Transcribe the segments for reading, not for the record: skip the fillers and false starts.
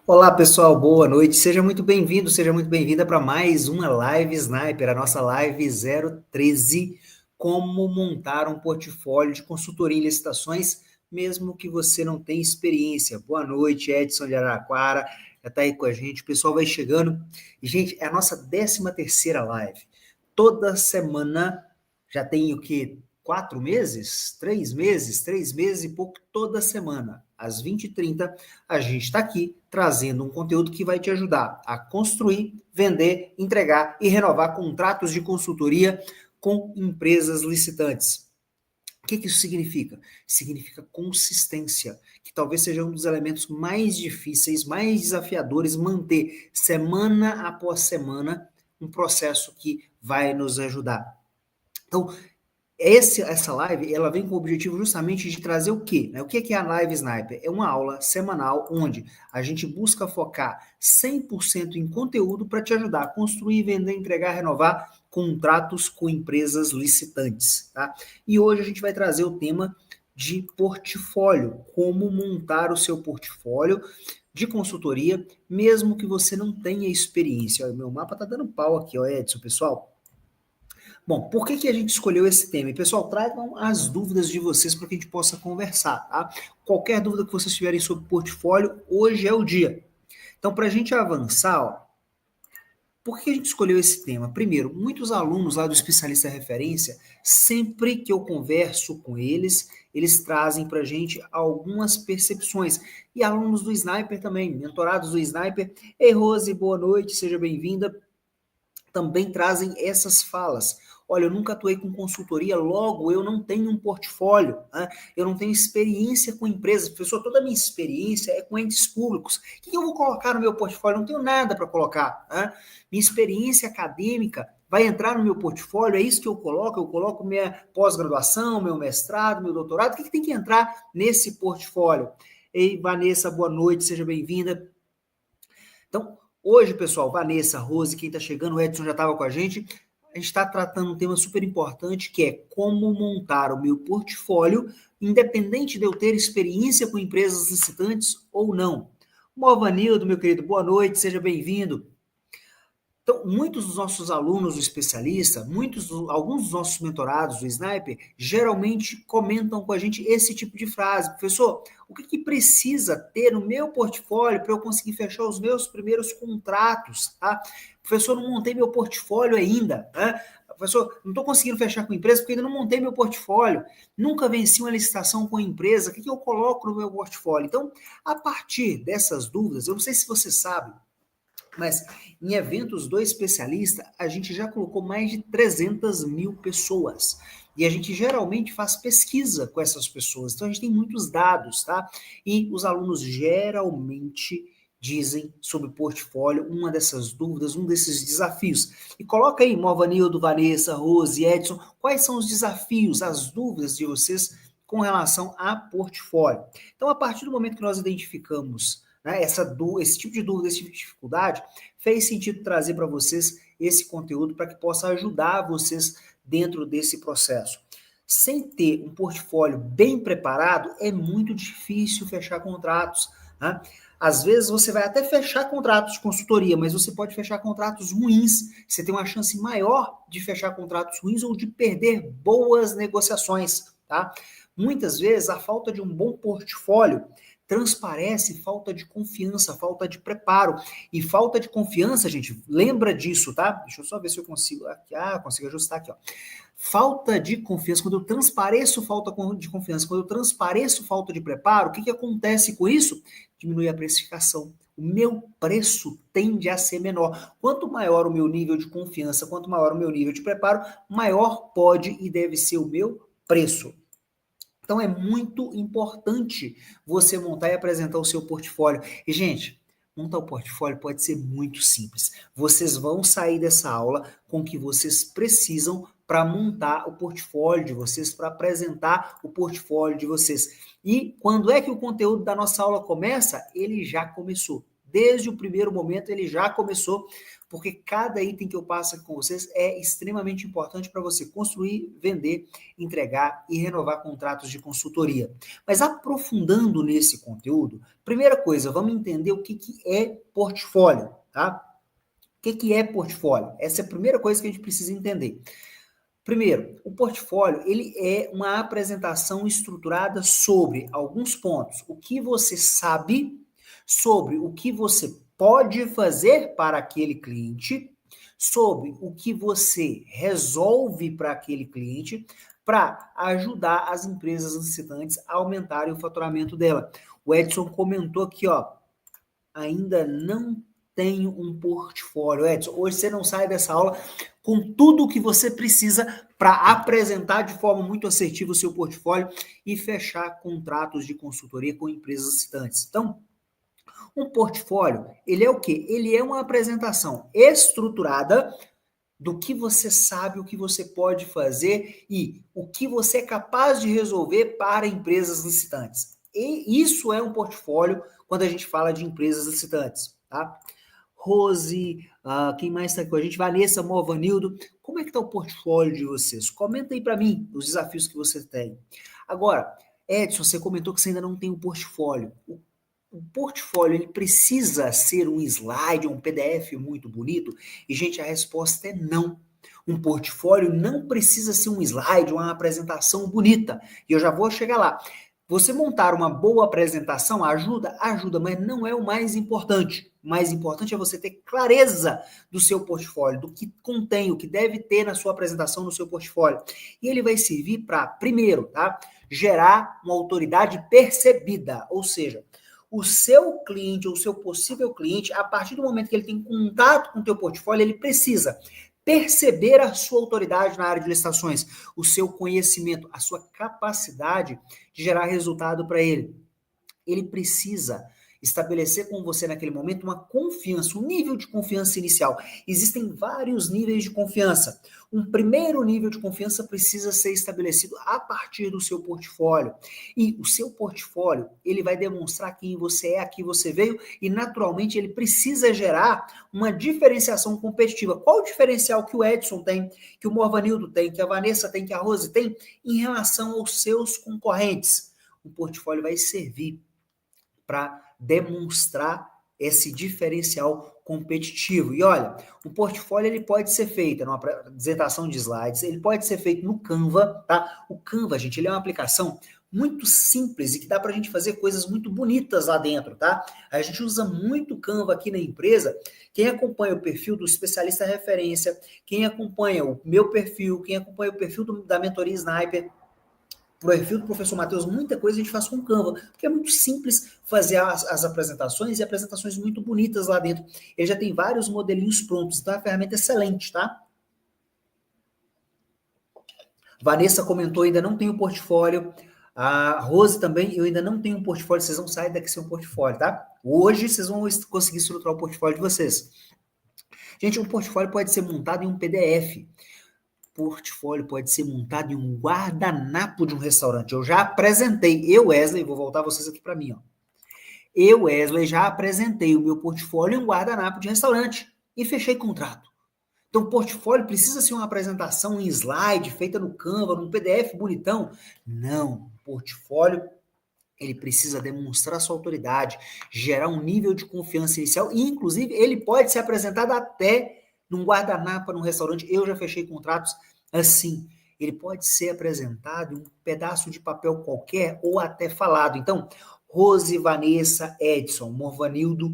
Olá, pessoal, boa noite. Seja muito bem-vindo, seja muito bem-vinda para mais uma Live Sniper, a nossa Live 013, como montar um portfólio de consultoria em licitações, mesmo que você não tenha experiência. Boa noite, Edson de Araraquara, já está aí com a gente, o pessoal vai chegando. E, gente, é a nossa 13ª live. Toda semana, já tem o quê? 4 meses? 3 meses? 3 meses e pouco, toda semana, às 20h30, a gente está aqui trazendo um conteúdo que vai te ajudar a construir, vender, entregar e renovar contratos de consultoria com empresas licitantes. O que isso significa? Significa consistência, que talvez seja um dos elementos mais difíceis, mais desafiadores, manter semana após semana um processo que vai nos ajudar. Então, essa live, ela vem com o objetivo justamente de trazer o quê? O que é a Live Sniper? É uma aula semanal onde a gente busca focar 100% em conteúdo para te ajudar a construir, vender, entregar, renovar contratos com empresas licitantes, tá? E hoje a gente vai trazer o tema de portfólio, como montar o seu portfólio de consultoria, mesmo que você não tenha experiência. Olha, meu mapa tá dando pau aqui, ó, Edson, pessoal. Bom, por que a gente escolheu esse tema? E, pessoal, tragam as dúvidas de vocês para que a gente possa conversar, tá? Qualquer dúvida que vocês tiverem sobre portfólio, hoje é o dia. Então, para a gente avançar, ó, por que a gente escolheu esse tema? Primeiro, muitos alunos lá do Especialista Referência, sempre que eu converso com eles, eles trazem para a gente algumas percepções. E alunos do Sniper também, mentorados do Sniper. Ei, Rose, boa noite, seja bem-vinda. Também trazem essas falas. Olha, eu nunca atuei com consultoria, logo eu não tenho um portfólio, né? Eu não tenho experiência com empresas. Professor, toda a minha experiência é com entes públicos. O que eu vou colocar no meu portfólio? Eu não tenho nada para colocar. Né? Minha experiência acadêmica vai entrar no meu portfólio, é isso que eu coloco minha pós-graduação, meu mestrado, meu doutorado, o que tem que entrar nesse portfólio? Ei, Vanessa, boa noite, seja bem-vinda. Então, hoje, pessoal, Vanessa, Rose, quem está chegando, o Edson já estava com a gente está tratando um tema super importante, que é como montar o meu portfólio, independente de eu ter experiência com empresas licitantes ou não. Morvanildo, meu querido, boa noite, seja bem-vindo. Então, muitos dos nossos alunos do especialista, alguns dos nossos mentorados do Sniper, geralmente comentam com a gente esse tipo de frase. Professor, o que precisa ter no meu portfólio para eu conseguir fechar os meus primeiros contratos? Tá? Professor, não montei meu portfólio ainda. Né? Professor, não estou conseguindo fechar com empresa porque ainda não montei meu portfólio. Nunca venci uma licitação com a empresa. O que eu coloco no meu portfólio? Então, a partir dessas dúvidas, eu não sei se você sabe, mas em eventos do especialista, a gente já colocou mais de 300 mil pessoas. E a gente geralmente faz pesquisa com essas pessoas. Então a gente tem muitos dados, tá? E os alunos geralmente dizem sobre portfólio uma dessas dúvidas, um desses desafios. E coloca aí, Morvanildo, Vanessa, Rose, Edson, quais são os desafios, as dúvidas de vocês com relação a portfólio. Então, a partir do momento que nós identificamos, né, esse tipo de dúvida, esse tipo de dificuldade, fez sentido trazer para vocês esse conteúdo para que possa ajudar vocês dentro desse processo. Sem ter um portfólio bem preparado, é muito difícil fechar contratos. Né? Às vezes você vai até fechar contratos de consultoria, mas você pode fechar contratos ruins. Você tem uma chance maior de fechar contratos ruins ou de perder boas negociações. Tá? Muitas vezes a falta de um bom portfólio transparece falta de confiança, falta de preparo. E falta de confiança, gente, lembra disso, tá? Deixa eu só ver se eu consigo aqui. Consigo ajustar aqui, ó. Falta de confiança, quando eu transpareço falta de confiança, quando eu transpareço falta de preparo, o que acontece com isso? Diminui a precificação. O meu preço tende a ser menor. Quanto maior o meu nível de confiança, quanto maior o meu nível de preparo, maior pode e deve ser o meu preço. Então é muito importante você montar e apresentar o seu portfólio. E, gente, montar o portfólio pode ser muito simples. Vocês vão sair dessa aula com o que vocês precisam para montar o portfólio de vocês, para apresentar o portfólio de vocês. E quando é que o conteúdo da nossa aula começa? Ele já começou. desde o primeiro momento ele já começou, porque cada item que eu passo aqui com vocês é extremamente importante para você construir, vender, entregar e renovar contratos de consultoria. Mas aprofundando nesse conteúdo, primeira coisa, vamos entender o que é portfólio, tá? O que é portfólio? Essa é a primeira coisa que a gente precisa entender. Primeiro, o portfólio ele é uma apresentação estruturada sobre alguns pontos. O que você sabe sobre o que você pode fazer para aquele cliente, sobre o que você resolve para aquele cliente, para ajudar as empresas licitantes a aumentarem o faturamento dela. O Edson comentou aqui, ó, ainda não tenho um portfólio. Edson, hoje você não sai dessa aula com tudo o que você precisa para apresentar de forma muito assertiva o seu portfólio e fechar contratos de consultoria com empresas licitantes. Então, um portfólio, ele é o quê? Ele é uma apresentação estruturada do que você sabe, o que você pode fazer e o que você é capaz de resolver para empresas licitantes. E isso é um portfólio quando a gente fala de empresas licitantes, tá? Rose, quem mais está aqui com a gente? Vanessa, Morvanildo. Como é que está o portfólio de vocês? Comenta aí para mim os desafios que você tem. Agora, Edson, você comentou que você ainda não tem um portfólio. O portfólio ele precisa ser um slide, um PDF muito bonito? E, gente, a resposta é não. Um portfólio não precisa ser um slide, uma apresentação bonita. E eu já vou chegar lá. Você montar uma boa apresentação ajuda, mas não é o mais importante. O mais importante é você ter clareza do seu portfólio, do que contém, o que deve ter na sua apresentação, no seu portfólio. E ele vai servir para, primeiro, tá, gerar uma autoridade percebida, ou seja, o seu cliente ou o seu possível cliente, a partir do momento que ele tem contato com o teu portfólio, ele precisa perceber a sua autoridade na área de licitações, o seu conhecimento, a sua capacidade de gerar resultado para ele. Ele precisa estabelecer com você naquele momento uma confiança, um nível de confiança inicial. Existem vários níveis de confiança. Um primeiro nível de confiança precisa ser estabelecido a partir do seu portfólio. E o seu portfólio, ele vai demonstrar quem você é, a que você veio, e naturalmente ele precisa gerar uma diferenciação competitiva. Qual o diferencial que o Edson tem, que o Morvanildo tem, que a Vanessa tem, que a Rose tem, em relação aos seus concorrentes? O portfólio vai servir para demonstrar esse diferencial competitivo. E olha, o portfólio ele pode ser feito numa apresentação de slides, ele pode ser feito no Canva, tá? O Canva, gente, ele é uma aplicação muito simples e que dá para a gente fazer coisas muito bonitas lá dentro, tá? A gente usa muito o Canva aqui na empresa. Quem acompanha o perfil do especialista referência, quem acompanha o meu perfil, quem acompanha o perfil da mentoria Sniper, perfil do professor Matheus, muita coisa a gente faz com Canva, porque é muito simples fazer as apresentações e apresentações muito bonitas lá dentro. Ele já tem vários modelinhos prontos, então é uma ferramenta excelente, tá? Vanessa comentou, ainda não tenho portfólio. A Rose também, eu ainda não tenho um portfólio, vocês vão sair daqui sem um portfólio, tá? Hoje vocês vão conseguir estruturar o portfólio de vocês. Gente, um portfólio pode ser montado em um PDF. Portfólio pode ser montado em um guardanapo de um restaurante. Eu já apresentei, eu, Wesley, vou voltar vocês aqui para mim, ó. Eu, Wesley, já apresentei o meu portfólio em um guardanapo de restaurante e fechei contrato. Então, portfólio precisa ser uma apresentação em slide, feita no Canva, num PDF bonitão? Não, portfólio ele precisa demonstrar sua autoridade, gerar um nível de confiança inicial e, inclusive, ele pode ser apresentado até num guardanapo, num restaurante. Eu já fechei contratos assim. Ele pode ser apresentado em um pedaço de papel qualquer ou até falado. Então, Rose, Vanessa, Edson, Morvanildo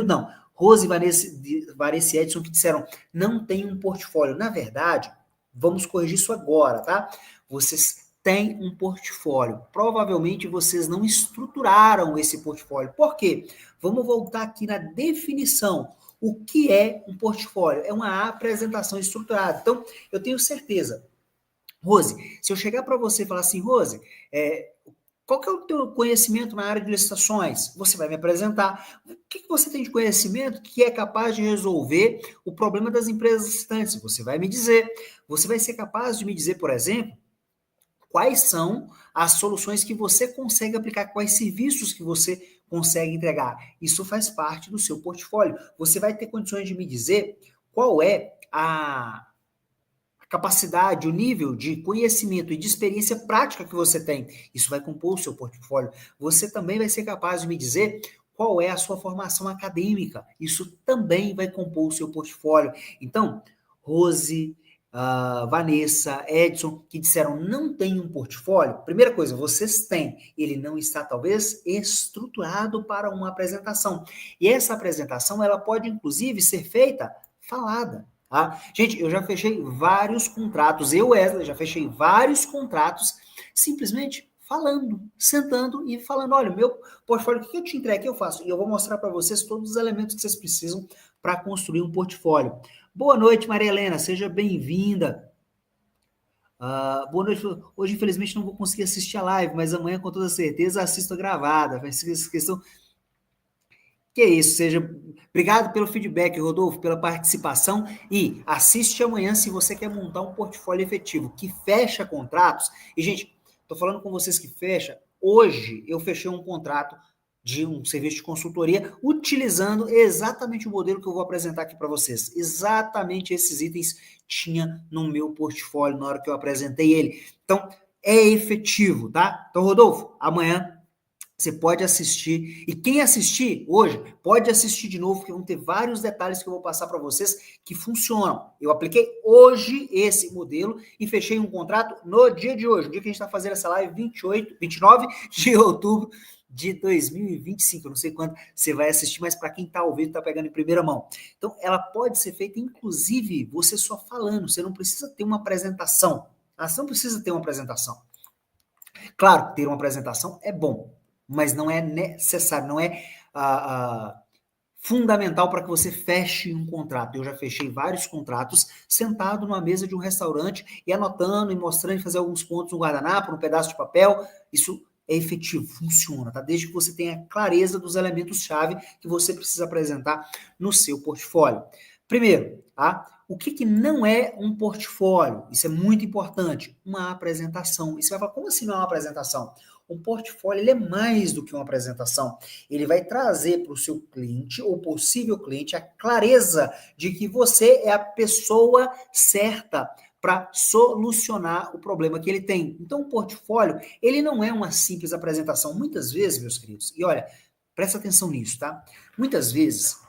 não, Rose, Vanessa e Edson que disseram, não tem um portfólio. Na verdade, vamos corrigir isso agora, tá? Vocês têm um portfólio. Provavelmente vocês não estruturaram esse portfólio. Por quê? Vamos voltar aqui na definição. O que é um portfólio? É uma apresentação estruturada. Então, eu tenho certeza. Rose, se eu chegar para você e falar assim, Rose, qual que é o teu conhecimento na área de licitações? Você vai me apresentar. O que você tem de conhecimento que é capaz de resolver o problema das empresas licitantes? Você vai me dizer. Você vai ser capaz de me dizer, por exemplo, quais são as soluções que você consegue aplicar, quais serviços que você consegue entregar. Isso faz parte do seu portfólio. Você vai ter condições de me dizer qual é a capacidade, o nível de conhecimento e de experiência prática que você tem. Isso vai compor o seu portfólio. Você também vai ser capaz de me dizer qual é a sua formação acadêmica. Isso também vai compor o seu portfólio. Então, Rose, Vanessa, Edson, que disseram não tem um portfólio, primeira coisa, vocês têm. Ele não está, talvez, estruturado para uma apresentação. E essa apresentação, ela pode, inclusive, ser feita falada. Tá? Gente, eu já fechei vários contratos, eu, Wesley, já fechei vários contratos simplesmente falando, sentando e falando, olha, meu portfólio, o que eu te entrego, o que eu faço? E eu vou mostrar para vocês todos os elementos que vocês precisam para construir um portfólio. Boa noite, Maria Helena, seja bem-vinda. Boa noite. Hoje, infelizmente, não vou conseguir assistir a live, mas amanhã, com toda certeza, assisto a gravada. Essa questão que é isso, obrigado pelo feedback, Rodolfo, pela participação e assiste amanhã se você quer montar um portfólio efetivo que fecha contratos. E, gente, estou falando com vocês que fecha. Hoje eu fechei um contrato de um serviço de consultoria utilizando exatamente o modelo que eu vou apresentar aqui para vocês. Exatamente esses itens tinha no meu portfólio na hora que eu apresentei ele. Então, é efetivo, tá? Então, Rodolfo, amanhã você pode assistir, e quem assistir hoje, pode assistir de novo, porque vão ter vários detalhes que eu vou passar para vocês que funcionam. Eu apliquei hoje esse modelo e fechei um contrato no dia de hoje, no dia que a gente está fazendo essa live, 29 de outubro de 2025. Eu não sei quando você vai assistir, mas para quem está ouvindo, está pegando em primeira mão. Então, ela pode ser feita, inclusive, você só falando, você não precisa ter uma apresentação. Você não precisa ter uma apresentação. Claro, ter uma apresentação é bom, mas não é necessário, não é fundamental para que você feche um contrato. Eu já fechei vários contratos sentado numa mesa de um restaurante e anotando e mostrando e fazer alguns pontos no guardanapo, no pedaço de papel. Isso é efetivo, funciona, tá? Desde que você tenha clareza dos elementos-chave que você precisa apresentar no seu portfólio. Primeiro, tá? O que não é um portfólio? Isso é muito importante. Uma apresentação. E você vai falar, como assim não é uma apresentação? Um portfólio ele é mais do que uma apresentação. Ele vai trazer para o seu cliente ou possível cliente a clareza de que você é a pessoa certa para solucionar o problema que ele tem. Então, o portfólio, ele não é uma simples apresentação. Muitas vezes, meus queridos, e olha, presta atenção nisso, tá? Muitas vezes,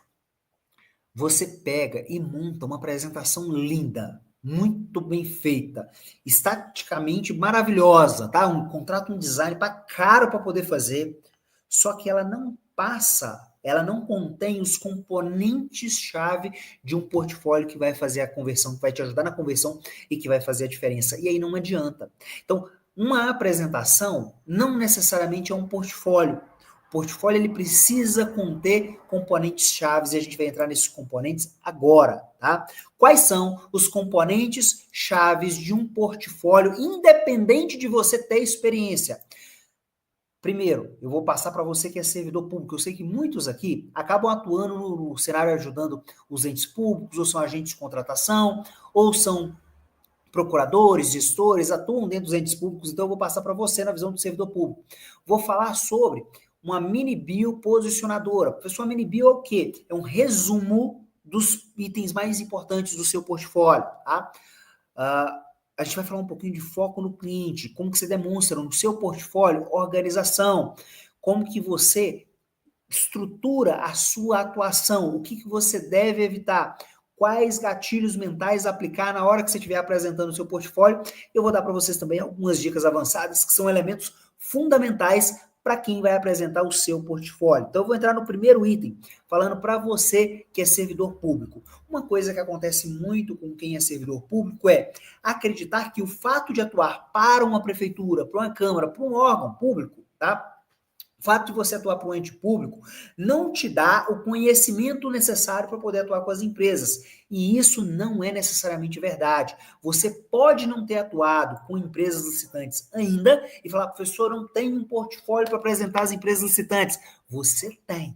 você pega e monta uma apresentação linda, muito bem feita, estaticamente maravilhosa, tá? Contrata um design caro para poder fazer, só que ela não passa, ela não contém os componentes-chave de um portfólio que vai fazer a conversão, que vai te ajudar na conversão e que vai fazer a diferença. E aí não adianta. Então, uma apresentação não necessariamente é um portfólio. O portfólio ele precisa conter componentes chaves e a gente vai entrar nesses componentes agora, tá? Quais são os componentes chaves de um portfólio independente de você ter experiência? Primeiro, eu vou passar para você que é servidor público. Eu sei que muitos aqui acabam atuando no cenário ajudando os entes públicos, ou são agentes de contratação, ou são procuradores, gestores, atuam dentro dos entes públicos, então eu vou passar para você na visão do servidor público. Vou falar sobre uma mini bio posicionadora. Professor, a mini bio é o quê? É um resumo dos itens mais importantes do seu portfólio, tá? A gente vai falar um pouquinho de foco no cliente, como que você demonstra no seu portfólio organização, como que você estrutura a sua atuação, o que você deve evitar, quais gatilhos mentais aplicar na hora que você estiver apresentando o seu portfólio. Eu vou dar para vocês também algumas dicas avançadas que são elementos fundamentais para quem vai apresentar o seu portfólio. Então, eu vou entrar no primeiro item, falando para você que é servidor público. Uma coisa que acontece muito com quem é servidor público é acreditar que o fato de atuar para uma prefeitura, para uma câmara, para um órgão público, tá? O fato de você atuar para um ente público não te dá o conhecimento necessário para poder atuar com as empresas. E isso não é necessariamente verdade. Você pode não ter atuado com empresas licitantes ainda e falar, professor, não tem um portfólio para apresentar às empresas licitantes. Você tem.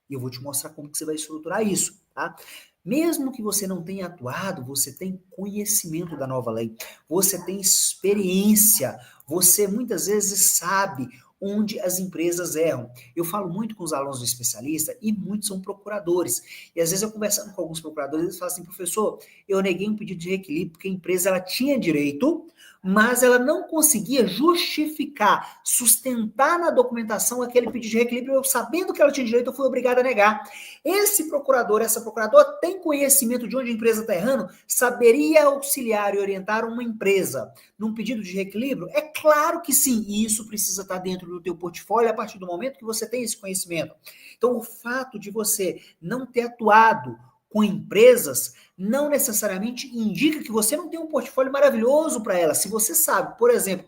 E eu vou te mostrar como que você vai estruturar isso, tá? Mesmo que você não tenha atuado, você tem conhecimento da nova lei, você tem experiência, você muitas vezes sabe onde as empresas erram. Eu falo muito com os alunos do especialista e muitos são procuradores. E às vezes eu conversando com alguns procuradores, eles falam assim, professor, eu neguei um pedido de reequilíbrio porque a empresa ela tinha direito, mas ela não conseguia justificar, sustentar na documentação aquele pedido de reequilíbrio, eu sabendo que ela tinha direito, eu fui obrigado a negar. Esse procurador, essa procuradora tem conhecimento de onde a empresa está errando, saberia auxiliar e orientar uma empresa num pedido de reequilíbrio? É claro que sim, e isso precisa estar dentro do teu portfólio a partir do momento que você tem esse conhecimento. Então, o fato de você não ter atuado com empresas não necessariamente indica que você não tem um portfólio maravilhoso para ela. Se você sabe, por exemplo,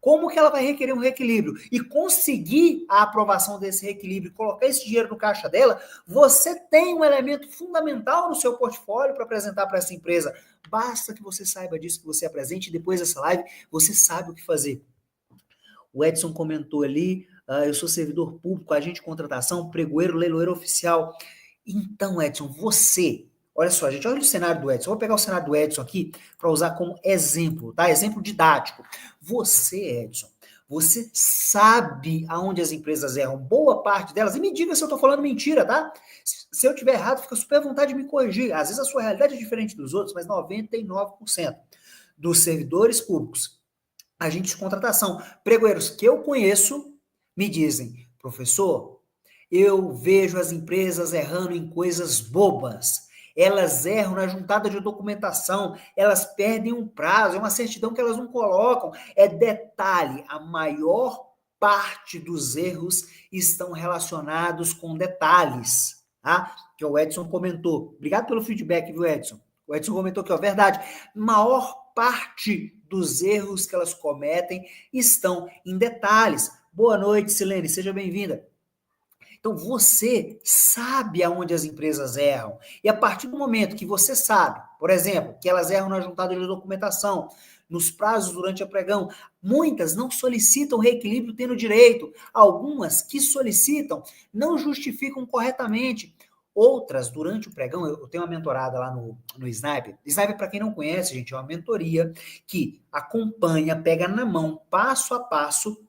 como que ela vai requerer um reequilíbrio e conseguir a aprovação desse reequilíbrio, colocar esse dinheiro no caixa dela, você tem um elemento fundamental no seu portfólio para apresentar para essa empresa. Basta que você saiba disso, que você apresente, e depois dessa live você sabe o que fazer. O Edson comentou ali, eu sou servidor público, agente de contratação, pregoeiro, leiloeiro oficial. Então, Edson, você, olha só, gente, olha o cenário do Edson. Eu vou pegar o cenário do Edson aqui para usar como exemplo, tá? Exemplo didático. Você, Edson, você sabe aonde as empresas erram, boa parte delas, e me diga se eu estou falando mentira, tá? Se eu tiver errado, fica super à vontade de me corrigir. Às vezes a sua realidade é diferente dos outros, mas 99% dos servidores públicos, agentes de contratação, pregoeiros que eu conheço, me dizem, professor, eu vejo as empresas errando em coisas bobas. Elas erram na juntada de documentação, elas perdem um prazo, é uma certidão que elas não colocam. É detalhe, a maior parte dos erros estão relacionados com detalhes, tá? Que o Edson comentou. Obrigado pelo feedback, viu, Edson? O Edson comentou que é verdade. Maior parte dos erros que elas cometem estão em detalhes. Boa noite, Silene, seja bem-vinda. Então, você sabe aonde as empresas erram. E a partir do momento que você sabe, por exemplo, que elas erram na juntada de documentação, nos prazos durante a pregão, muitas não solicitam reequilíbrio tendo direito. Algumas que solicitam não justificam corretamente. Outras, durante o pregão, eu tenho uma mentorada lá no Sniper. Sniper, para quem não conhece, gente, é uma mentoria que acompanha, pega na mão, passo a passo,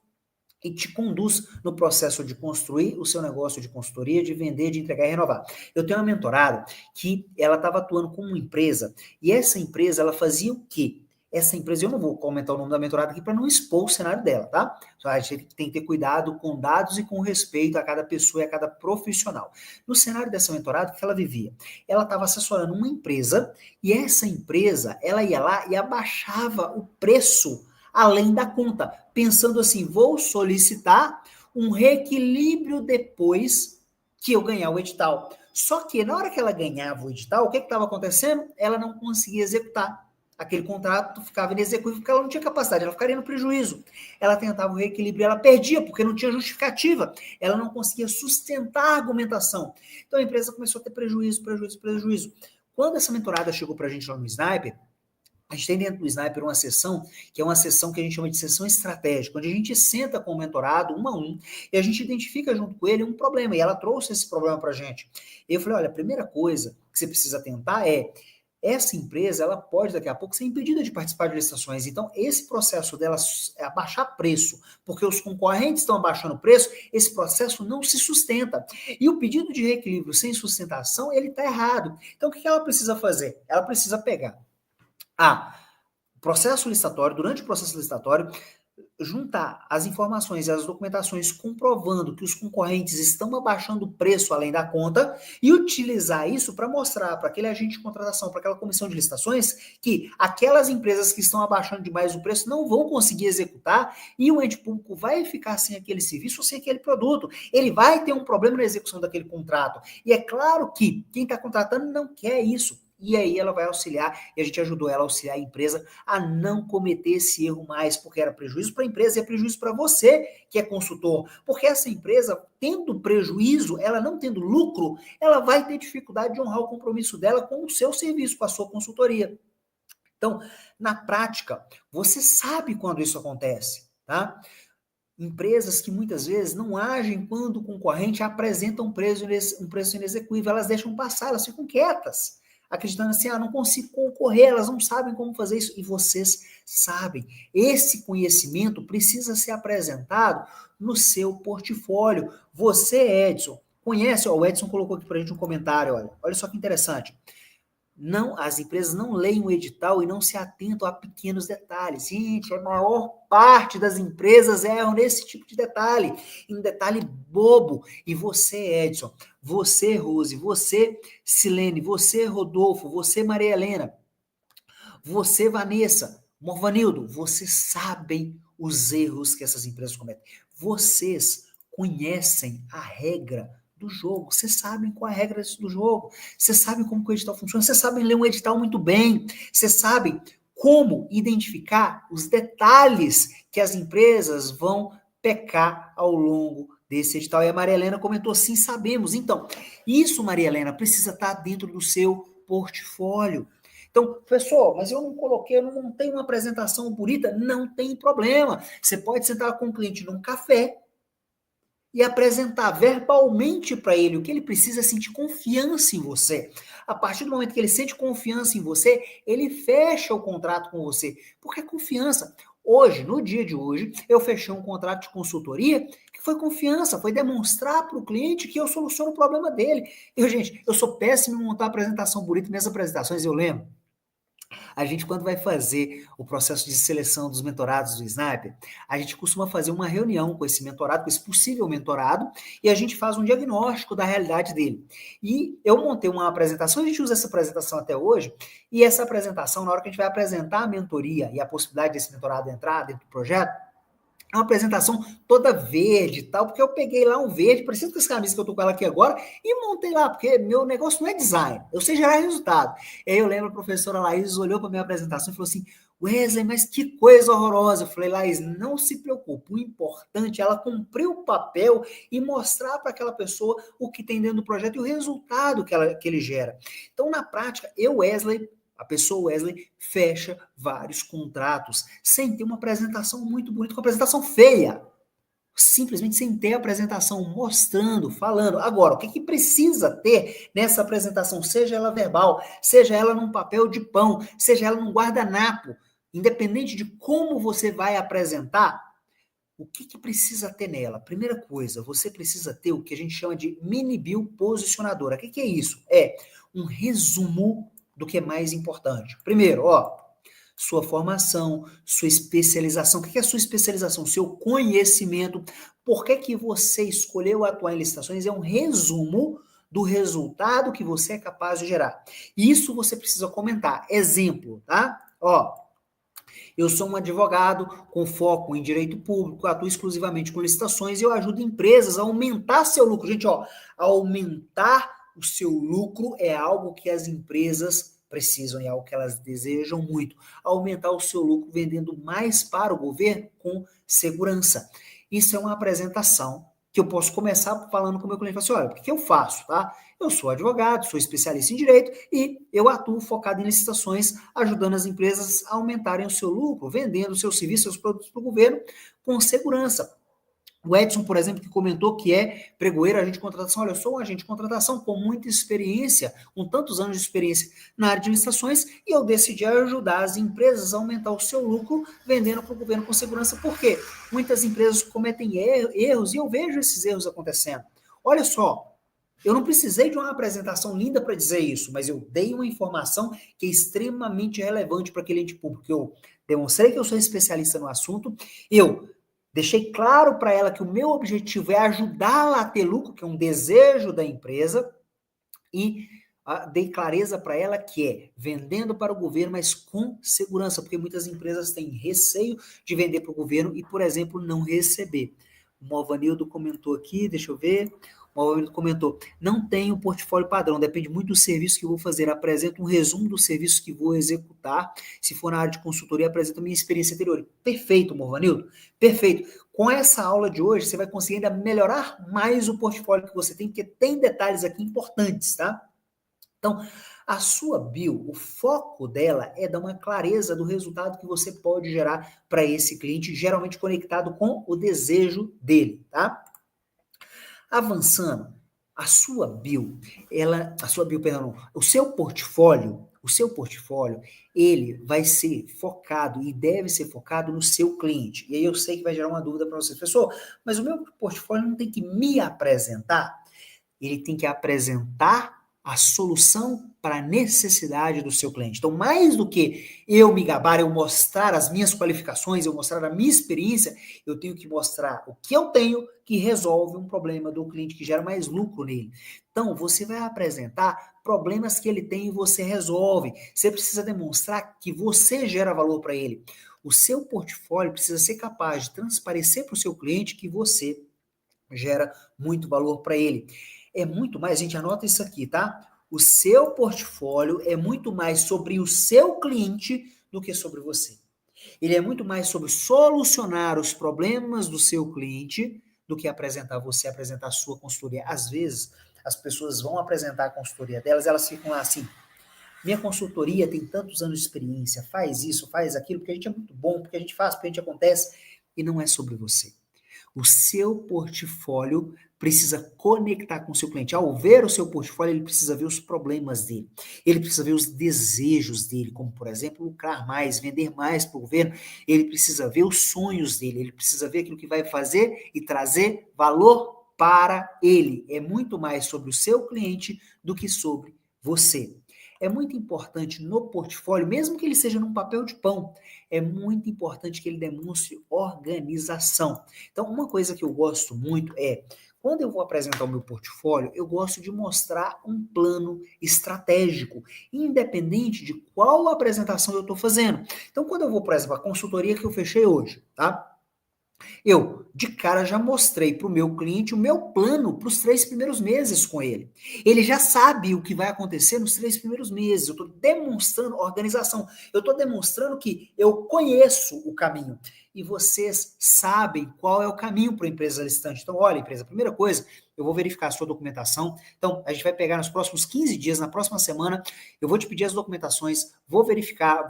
e te conduz no processo de construir o seu negócio de consultoria, de vender, de entregar e renovar. Eu tenho uma mentorada que ela estava atuando com uma empresa, e essa empresa, ela fazia o quê? Essa empresa, eu não vou comentar o nome da mentorada aqui para não expor o cenário dela, tá? A gente tem que ter cuidado com dados e com respeito a cada pessoa e a cada profissional. No cenário dessa mentorada, o que ela vivia? Ela estava assessorando uma empresa, e essa empresa, ela ia lá e abaixava o preço além da conta, pensando assim, vou solicitar um reequilíbrio depois que eu ganhar o edital. Só que na hora que ela ganhava o edital, o que estava acontecendo? Ela não conseguia executar. Aquele contrato ficava inexecutível porque ela não tinha capacidade, ela ficaria no prejuízo. Ela tentava o reequilíbrio, ela perdia porque não tinha justificativa. Ela não conseguia sustentar a argumentação. Então a empresa começou a ter prejuízo. Quando essa mentorada chegou para a gente lá no Sniper, a gente tem dentro do Sniper uma sessão, que é uma sessão que a gente chama de sessão estratégica, onde a gente senta com o mentorado, um a um, e a gente identifica junto com ele um problema, e ela trouxe esse problema para a gente. E eu falei, olha, a primeira coisa que você precisa tentar é, essa empresa, ela pode daqui a pouco ser impedida de participar de licitações. Então, esse processo dela abaixar preço, porque os concorrentes estão abaixando o preço, esse processo não se sustenta. E o pedido de reequilíbrio sem sustentação, ele está errado. Então, o que ela precisa fazer? Ela precisa pegar processo licitatório, durante o processo licitatório, juntar as informações e as documentações comprovando que os concorrentes estão abaixando o preço além da conta e utilizar isso para mostrar para aquele agente de contratação, para aquela comissão de licitações, que aquelas empresas que estão abaixando demais o preço não vão conseguir executar e o ente público vai ficar sem aquele serviço ou sem aquele produto. Ele vai ter um problema na execução daquele contrato. E é claro que quem está contratando não quer isso. E aí ela vai auxiliar, e a gente ajudou ela a auxiliar a empresa a não cometer esse erro mais, porque era prejuízo para a empresa e é prejuízo para você, que é consultor. Porque essa empresa, tendo prejuízo, ela não tendo lucro, ela vai ter dificuldade de honrar o compromisso dela com o seu serviço, com a sua consultoria. Então, na prática, você sabe quando isso acontece, tá? Empresas que muitas vezes não agem quando o concorrente apresenta um preço inexequível, elas deixam passar, elas ficam quietas. acreditando assim, não consigo concorrer, elas não sabem como fazer isso, e vocês sabem. Esse conhecimento precisa ser apresentado no seu portfólio. Você, Edson, conhece, o Edson colocou aqui para a gente um comentário, olha só que interessante. Não, as empresas não leem o edital e não se atentam a pequenos detalhes. Gente, a maior parte das empresas erram nesse tipo de detalhe, em detalhe bobo. E você, Edson, você, Rose, você, Silene, você, Rodolfo, você, Maria Helena, você, Vanessa, Morvanildo, vocês sabem os erros que essas empresas cometem. Vocês conhecem a regra do jogo, vocês sabem qual é a regra do jogo, vocês sabem como o edital funciona, vocês sabem ler um edital muito bem, vocês sabem como identificar os detalhes que as empresas vão pecar ao longo desse edital. E a Maria Helena comentou, sim, sabemos. Então, isso, Maria Helena, precisa estar dentro do seu portfólio. Então, pessoal, mas eu não coloquei, eu não tenho uma apresentação bonita, não tem problema. Você pode sentar com o cliente num café e apresentar verbalmente para ele o que ele precisa é sentir confiança em você. A partir do momento que ele sente confiança em você, ele fecha o contrato com você, porque é confiança. Hoje, no dia de hoje, eu fechei um contrato de consultoria que foi confiança, foi demonstrar para o cliente que eu soluciono o problema dele. Gente, eu sou péssimo em montar apresentação bonita, minhas apresentações eu lembro. A gente, quando vai fazer o processo de seleção dos mentorados do Sniper, a gente costuma fazer uma reunião com esse mentorado, com esse possível mentorado, e a gente faz um diagnóstico da realidade dele. E eu montei uma apresentação, a gente usa essa apresentação até hoje, e essa apresentação, na hora que a gente vai apresentar a mentoria e a possibilidade desse mentorado entrar dentro do projeto, é uma apresentação toda verde e tal, porque eu peguei lá um verde, parecido com essa camisa que eu tô com ela aqui agora, e montei lá, porque meu negócio não é design, eu sei gerar resultado. E aí eu lembro a professora Laís olhou para minha apresentação e falou assim, Wesley, mas que coisa horrorosa. Eu falei, Laís, não se preocupe, o importante é ela cumprir o papel e mostrar para aquela pessoa o que tem dentro do projeto e o resultado que ele gera. Então, na prática, Wesley, a pessoa Wesley fecha vários contratos sem ter uma apresentação muito bonita, com uma apresentação feia. Simplesmente sem ter a apresentação mostrando, falando. Agora, o que precisa ter nessa apresentação? Seja ela verbal, seja ela num papel de pão, seja ela num guardanapo, independente de como você vai apresentar, o que precisa ter nela? Primeira coisa, você precisa ter o que a gente chama de mini bio posicionadora. O que é isso? É um resumo do que é mais importante. Primeiro, sua formação, sua especialização. O que é a sua especialização? Seu conhecimento. Por que você escolheu atuar em licitações? É um resumo do resultado que você é capaz de gerar. Isso você precisa comentar. Exemplo, tá? Eu sou um advogado com foco em direito público, atuo exclusivamente com licitações e eu ajudo empresas a aumentar seu lucro. Gente, aumentar o seu lucro é algo que as empresas precisam e é algo que elas desejam muito. Aumentar o seu lucro vendendo mais para o governo com segurança. Isso é uma apresentação que eu posso começar falando com o meu cliente. Assim, olha, o que eu faço, tá? Eu sou advogado, sou especialista em direito e eu atuo focado em licitações, ajudando as empresas a aumentarem o seu lucro, vendendo seus serviços, seus produtos para o governo com segurança. O Edson, por exemplo, que comentou que é pregoeiro, agente de contratação. Olha, eu sou um agente de contratação com muita experiência, com tantos anos de experiência na área de licitações, e eu decidi ajudar as empresas a aumentar o seu lucro vendendo para o governo com segurança. Por quê? Muitas empresas cometem erros e eu vejo esses erros acontecendo. Olha só, eu não precisei de uma apresentação linda para dizer isso, mas eu dei uma informação que é extremamente relevante para aquele ente público. Eu demonstrei que eu sou especialista no assunto, eu deixei claro para ela que o meu objetivo é ajudá-la a ter lucro, que é um desejo da empresa, e dei clareza para ela que é vendendo para o governo, mas com segurança, porque muitas empresas têm receio de vender para o governo e, por exemplo, não receber. O Malvanildo comentou aqui, deixa eu ver. O Malvanildo comentou, não tenho portfólio padrão, depende muito do serviço que eu vou fazer. Apresento um resumo dos serviços que vou executar. Se for na área de consultoria, apresento a minha experiência anterior. Perfeito, Malvanildo, perfeito. Com essa aula de hoje, você vai conseguir ainda melhorar mais o portfólio que você tem, porque tem detalhes aqui importantes, tá? Então, a sua bio, o foco dela é dar uma clareza do resultado que você pode gerar para esse cliente, geralmente conectado com o desejo dele, tá? Avançando, A sua bio, perdão, o seu portfólio, ele vai ser focado e deve ser focado no seu cliente. E aí eu sei que vai gerar uma dúvida para você, professor, mas o meu portfólio não tem que me apresentar? Ele tem que apresentar a solução para a necessidade do seu cliente. Então, mais do que eu me gabar, eu mostrar as minhas qualificações, eu mostrar a minha experiência, eu tenho que mostrar o que eu tenho que resolve um problema do cliente, que gera mais lucro nele. Então, você vai apresentar problemas que ele tem e você resolve. Você precisa demonstrar que você gera valor para ele. O seu portfólio precisa ser capaz de transparecer para o seu cliente que você gera muito valor para ele. É muito mais, gente, anota isso aqui, tá? O seu portfólio é muito mais sobre o seu cliente do que sobre você. Ele é muito mais sobre solucionar os problemas do seu cliente do que apresentar você, apresentar a sua consultoria. Às vezes, as pessoas vão apresentar a consultoria delas, elas ficam lá assim, minha consultoria tem tantos anos de experiência, faz isso, faz aquilo, porque a gente é muito bom, porque a gente faz, porque a gente acontece, e não é sobre você. O seu portfólio precisa conectar com o seu cliente. Ao ver o seu portfólio, ele precisa ver os problemas dele. Ele precisa ver os desejos dele, como, por exemplo, lucrar mais, vender mais para o governo. Ele precisa ver os sonhos dele. Ele precisa ver aquilo que vai fazer e trazer valor para ele. É muito mais sobre o seu cliente do que sobre você. É muito importante no portfólio, mesmo que ele seja num papel de pão, é muito importante que ele demonstre organização. Então, uma coisa que eu gosto muito é, quando eu vou apresentar o meu portfólio, eu gosto de mostrar um plano estratégico, independente de qual apresentação eu estou fazendo. Então, quando eu vou, por exemplo, a consultoria que eu fechei hoje, tá? Eu, de cara, já mostrei para o meu cliente o meu plano para os 3 primeiros meses com ele. Ele já sabe o que vai acontecer nos 3 primeiros meses. Eu estou demonstrando organização. Eu estou demonstrando que eu conheço o caminho. E vocês sabem qual é o caminho para a empresa listante. Então, olha, empresa, a primeira coisa, eu vou verificar a sua documentação. Então, a gente vai pegar nos próximos 15 dias, na próxima semana, eu vou te pedir as documentações, vou verificar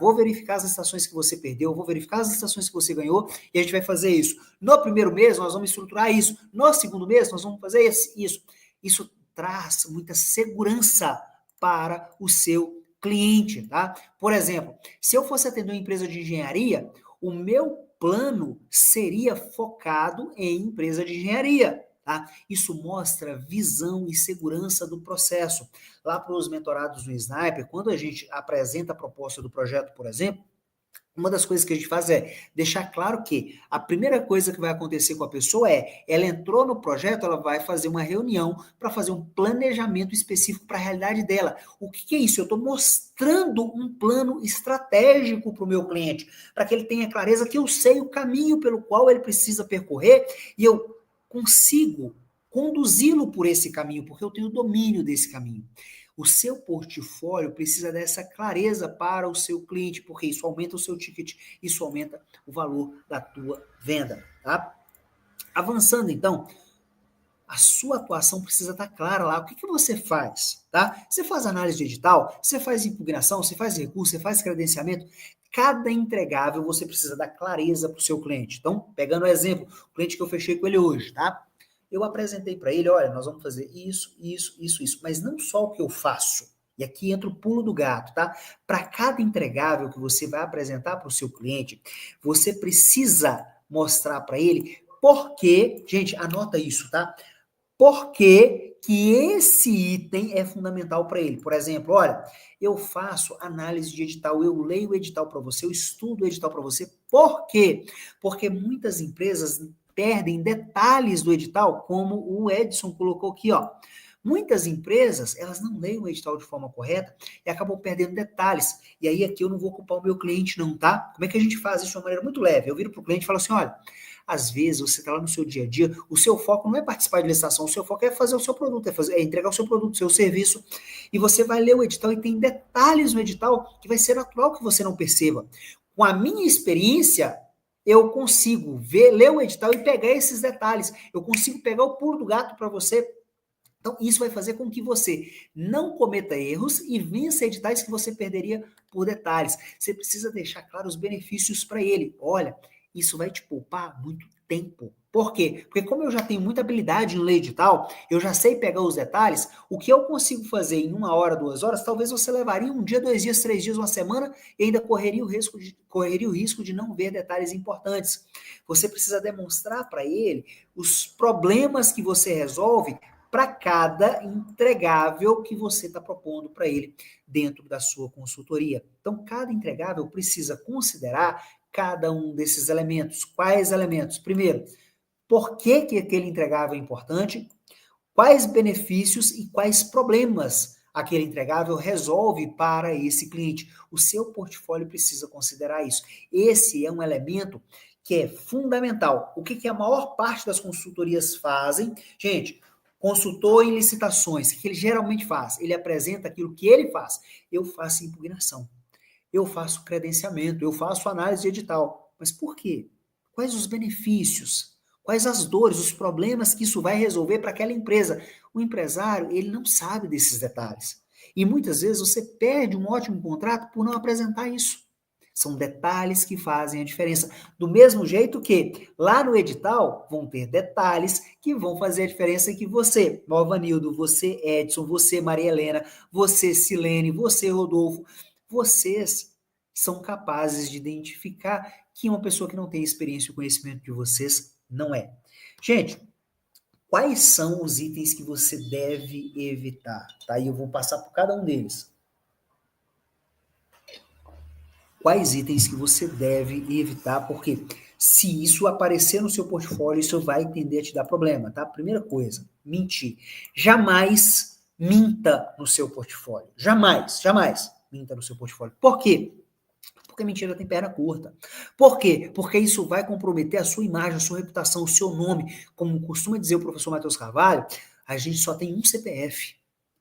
as estações que você perdeu, vou verificar as estações que você ganhou, e a gente vai fazer isso. No primeiro mês, nós vamos estruturar isso. No segundo mês, nós vamos fazer isso. Isso traz muita segurança para o seu cliente, tá? Por exemplo, se eu fosse atender uma empresa de engenharia, o meu plano seria focado em empresa de engenharia. Tá? Isso mostra visão e segurança do processo. Lá para os mentorados do Sniper, quando a gente apresenta a proposta do projeto, por exemplo, uma das coisas que a gente faz é deixar claro que a primeira coisa que vai acontecer com a pessoa é, ela entrou no projeto, ela vai fazer uma reunião para fazer um planejamento específico para a realidade dela. O que é isso? Eu estou mostrando um plano estratégico para o meu cliente, para que ele tenha clareza que eu sei o caminho pelo qual ele precisa percorrer e eu consigo conduzi-lo por esse caminho, porque eu tenho domínio desse caminho. O seu portfólio precisa dessa clareza para o seu cliente, porque isso aumenta o seu ticket, isso aumenta o valor da tua venda, tá? Avançando, então, a sua atuação precisa estar clara lá. O que você faz, tá? Você faz análise de edital, você faz impugnação, você faz recurso, você faz credenciamento. Cada entregável você precisa dar clareza para o seu cliente. Então, pegando o exemplo, o cliente que eu fechei com ele hoje, tá? Eu apresentei para ele, olha, nós vamos fazer isso, mas não só o que eu faço. E aqui entra o pulo do gato, tá? Para cada entregável que você vai apresentar para o seu cliente, você precisa mostrar para ele por que, gente, anota isso, tá? Por que que esse item é fundamental para ele. Por exemplo, olha, eu faço análise de edital, eu leio o edital para você, eu estudo o edital para você. Por quê? Porque muitas empresas perdem detalhes do edital, como o Edson colocou aqui, ó. Muitas empresas, elas não leem o edital de forma correta e acabam perdendo detalhes. E aí aqui eu não vou culpar o meu cliente não, tá? Como é que a gente faz isso de uma maneira muito leve? Eu viro para o cliente e falo assim, olha, às vezes você está lá no seu dia a dia, o seu foco não é participar de licitação, o seu foco é fazer o seu produto, é entregar o seu produto, o seu serviço, e você vai ler o edital e tem detalhes no edital que vai ser natural que você não perceba. Com a minha experiência, eu consigo ler o edital e pegar esses detalhes, eu consigo pegar o pulo do gato para você. Então, isso vai fazer com que você não cometa erros e vença editais que você perderia por detalhes. Você precisa deixar claro os benefícios para ele. Olha, isso vai te poupar muito tempo. Por quê? Porque como eu já tenho muita habilidade em ler edital, eu já sei pegar os detalhes, o que eu consigo fazer em 1 hora, 2 horas, talvez você levaria 1 dia, 2 dias, 3 dias, uma semana e ainda correria o risco de não ver detalhes importantes. Você precisa demonstrar para ele os problemas que você resolve para cada entregável que você está propondo para ele dentro da sua consultoria. Então, cada entregável precisa considerar cada um desses elementos. Quais elementos? Primeiro, por que que aquele entregável é importante, quais benefícios e quais problemas aquele entregável resolve para esse cliente. O seu portfólio precisa considerar isso. Esse é um elemento que é fundamental. O que que a maior parte das consultorias fazem? Gente, consultor em licitações, o que ele geralmente faz? Ele apresenta aquilo que ele faz. Eu faço impugnação, eu faço credenciamento, eu faço análise de edital. Mas por quê? Quais os benefícios? Quais as dores, os problemas que isso vai resolver para aquela empresa? O empresário, ele não sabe desses detalhes. E muitas vezes você perde um ótimo contrato por não apresentar isso. São detalhes que fazem a diferença. Do mesmo jeito que lá no edital vão ter detalhes que vão fazer a diferença e que você, Novanildo, você, Edson, você, Maria Helena, você, Silene, você, Rodolfo, vocês são capazes de identificar que uma pessoa que não tem experiência e conhecimento de vocês não é. Gente, quais são os itens que você deve evitar? Tá? E eu vou passar por cada um deles. Quais itens que você deve evitar, porque se isso aparecer no seu portfólio, isso vai tender a te dar problema, tá? Primeira coisa, mentir. Jamais minta no seu portfólio. Jamais, jamais minta no seu portfólio. Por quê? Porque mentira tem perna curta. Por quê? Porque isso vai comprometer a sua imagem, a sua reputação, o seu nome. Como costuma dizer o professor Matheus Carvalho, a gente só tem um CPF.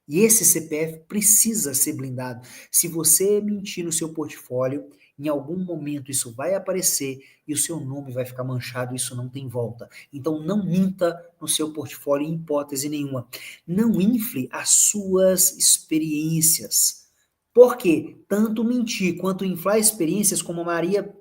E esse CPF precisa ser blindado. Se você mentir no seu portfólio, em algum momento isso vai aparecer e o seu nome vai ficar manchado, isso não tem volta. Então não minta no seu portfólio em hipótese nenhuma. Não infle as suas experiências. Por quê? Tanto mentir quanto inflar experiências, como a Maria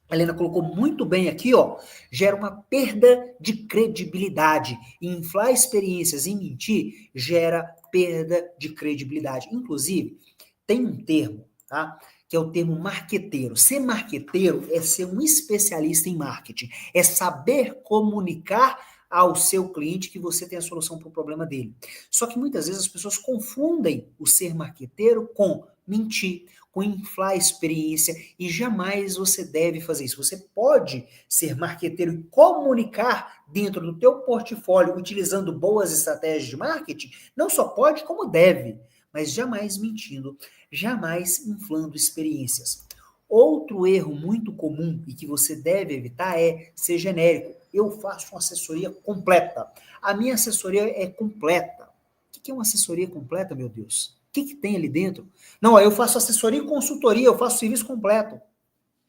Helena colocou muito bem aqui, ó, gera uma perda de credibilidade. E inflar experiências e mentir gera perda de credibilidade. Inclusive, tem um termo, tá? Que é o termo marqueteiro. Ser marqueteiro é ser um especialista em marketing. É saber comunicar ao seu cliente que você tem a solução para o problema dele. Só que muitas vezes as pessoas confundem o ser marqueteiro com mentir, com inflar a experiência, e jamais você deve fazer isso. Você pode ser marqueteiro e comunicar dentro do teu portfólio utilizando boas estratégias de marketing, não só pode, como deve, mas jamais mentindo, jamais inflando experiências. Outro erro muito comum e que você deve evitar é ser genérico. Eu faço uma assessoria completa. A minha assessoria é completa. O que é uma assessoria completa, meu Deus? O que tem ali dentro? Não, eu faço assessoria e consultoria, eu faço serviço completo.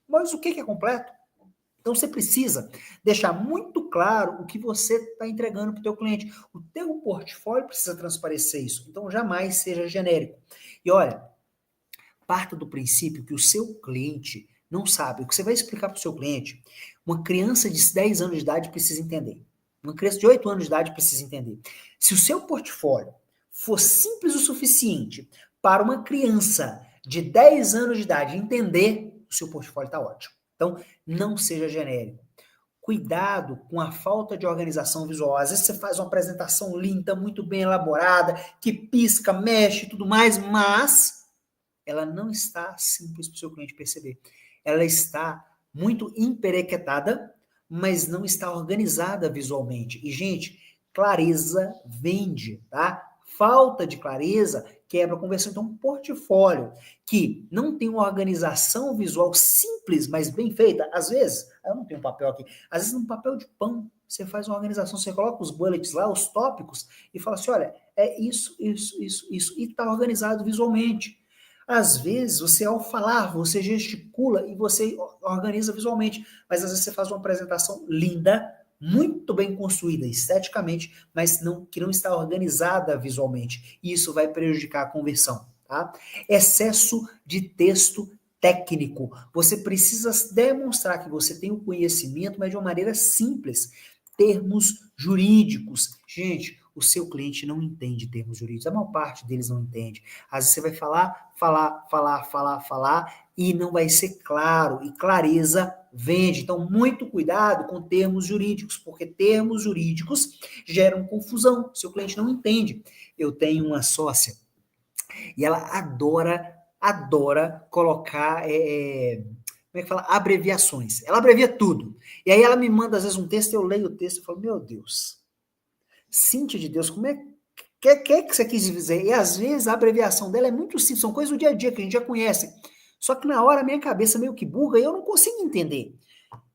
Mas o que é completo? Então você precisa deixar muito claro o que você está entregando para o teu cliente. O teu portfólio precisa transparecer isso. Então jamais seja genérico. E olha, parta do princípio que o seu cliente não sabe. O que você vai explicar para o seu cliente, uma criança de 10 anos de idade precisa entender. Uma criança de 8 anos de idade precisa entender. Se o seu portfólio for simples o suficiente para uma criança de 10 anos de idade entender, o seu portfólio está ótimo. Então, não seja genérico. Cuidado com a falta de organização visual. Às vezes você faz uma apresentação linda, muito bem elaborada, que pisca, mexe e tudo mais, mas ela não está simples para o seu cliente perceber. Ela está muito emperequetada, mas não está organizada visualmente. E, gente, clareza vende, tá? Falta de clareza quebra a conversão. Então, um portfólio que não tem uma organização visual simples, mas bem feita, às vezes, eu não tenho um papel aqui, às vezes num papel de pão, você faz uma organização, você coloca os bullets lá, os tópicos, e fala assim, olha, é isso, e está organizado visualmente. Às vezes, você ao falar, você gesticula e você organiza visualmente, mas às vezes você faz uma apresentação linda, muito bem construída esteticamente, mas que não está organizada visualmente. E isso vai prejudicar a conversão, tá? Excesso de texto técnico. Você precisa demonstrar que você tem o conhecimento, mas de uma maneira simples. termos jurídicos. Gente, o seu cliente não entende termos jurídicos, a maior parte deles não entende. Às vezes você vai falar, e não vai ser claro, e clareza vende. Então, muito cuidado com termos jurídicos, porque termos jurídicos geram confusão, seu cliente não entende. Eu tenho uma sócia, e ela adora colocar, como é que fala? Abreviações. Ela abrevia tudo. E aí ela me manda, às vezes, um texto, eu leio o texto e falo, meu Deus, Cíntia de Deus, como é que você quis dizer? E às vezes a abreviação dela é muito simples, são coisas do dia a dia que a gente já conhece. Só que na hora a minha cabeça meio que buga e eu não consigo entender.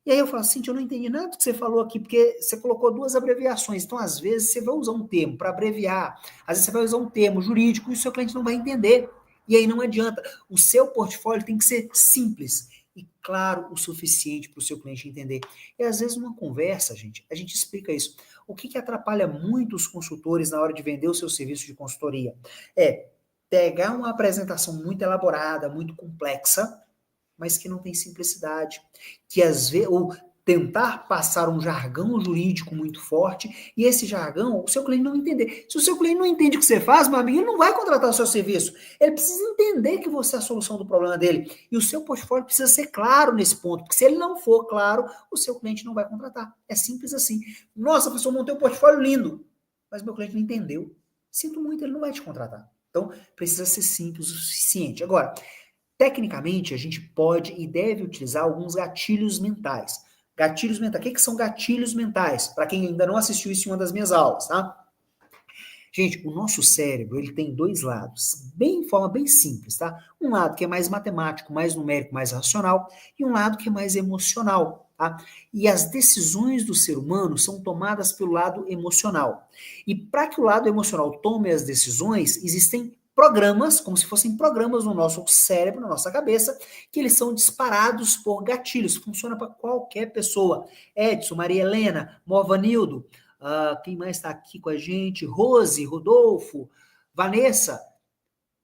E aí eu falo, Cíntia, eu não entendi nada do que você falou aqui, porque você colocou duas abreviações. Então, às vezes, você vai usar um termo para abreviar, às vezes você vai usar um termo jurídico e o seu cliente não vai entender. E aí não adianta. O seu portfólio tem que ser simples e claro o suficiente para o seu cliente entender. E às vezes, numa conversa, gente, a gente explica isso. O que atrapalha muito os consultores na hora de vender o seu serviço de consultoria? É pegar uma apresentação muito elaborada, muito complexa, mas que não tem simplicidade, que às vezes, ou tentar passar um jargão jurídico muito forte, e esse jargão, o seu cliente não entender. Se o seu cliente não entende o que você faz, meu amigo, ele não vai contratar o seu serviço. Ele precisa entender que você é a solução do problema dele. E o seu portfólio precisa ser claro nesse ponto, porque se ele não for claro, o seu cliente não vai contratar. É simples assim. Nossa, professor, montei um portfólio lindo, mas meu cliente não entendeu. Sinto muito, ele não vai te contratar. Então, precisa ser simples o suficiente. Agora, tecnicamente, a gente pode e deve utilizar alguns gatilhos mentais. Gatilhos mentais. O que são gatilhos mentais? Para quem ainda não assistiu isso em uma das minhas aulas, tá? Gente, o nosso cérebro, ele tem dois lados, bem, de forma bem simples, tá? Um lado que é mais matemático, mais numérico, mais racional, e um lado que é mais emocional, tá? E as decisões do ser humano são tomadas pelo lado emocional. E para que o lado emocional tome as decisões, existem programas, como se fossem programas no nosso cérebro, na nossa cabeça, que eles são disparados por gatilhos. Funciona para qualquer pessoa. Edson, Maria Helena, Morvanildo, quem mais está aqui com a gente? Rose, Rodolfo, Vanessa.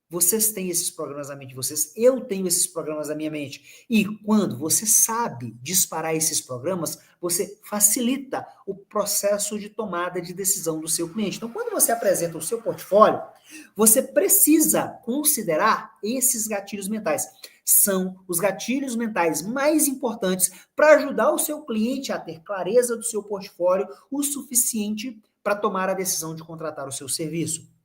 Vocês têm esses programas na mente de vocês, eu tenho esses programas na minha mente. E quando você sabe disparar esses programas, você facilita o processo de tomada de decisão do seu cliente. Então, quando você apresenta o seu portfólio, você precisa considerar esses gatilhos mentais. São os gatilhos mentais mais importantes para ajudar o seu cliente a ter clareza do seu portfólio o suficiente para tomar a decisão de contratar o seu serviço.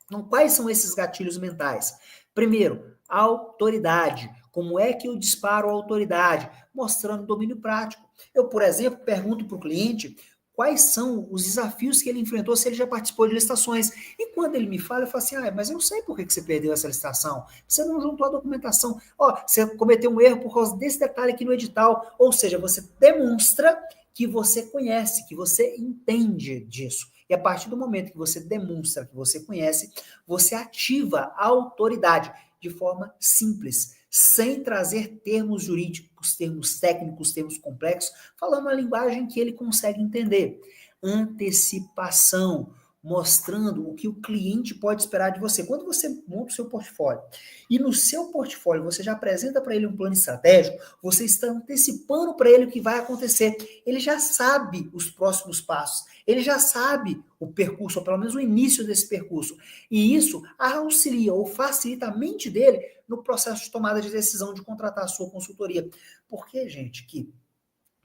Então, quais são esses gatilhos mentais? Primeiro, autoridade. Como é que eu disparo a autoridade? Mostrando domínio prático. Eu, por exemplo, pergunto para o cliente quais são os desafios que ele enfrentou se ele já participou de licitações. E quando ele me fala, eu falo assim, mas eu não sei por que você perdeu essa licitação. Você não juntou a documentação. Você cometeu um erro por causa desse detalhe aqui no edital. Ou seja, você demonstra que você conhece, que você entende disso. E a partir do momento que você demonstra que você conhece, você ativa a autoridade de forma simples, sem trazer termos jurídicos, termos técnicos, termos complexos, falando uma linguagem que ele consegue entender. Antecipação, mostrando o que o cliente pode esperar de você. Quando você monta o seu portfólio e no seu portfólio você já apresenta para ele um plano estratégico, você está antecipando para ele o que vai acontecer. Ele já sabe os próximos passos, ele já sabe o percurso, ou pelo menos o início desse percurso. E isso auxilia ou facilita a mente dele no processo de tomada de decisão de contratar a sua consultoria. Porque, gente, que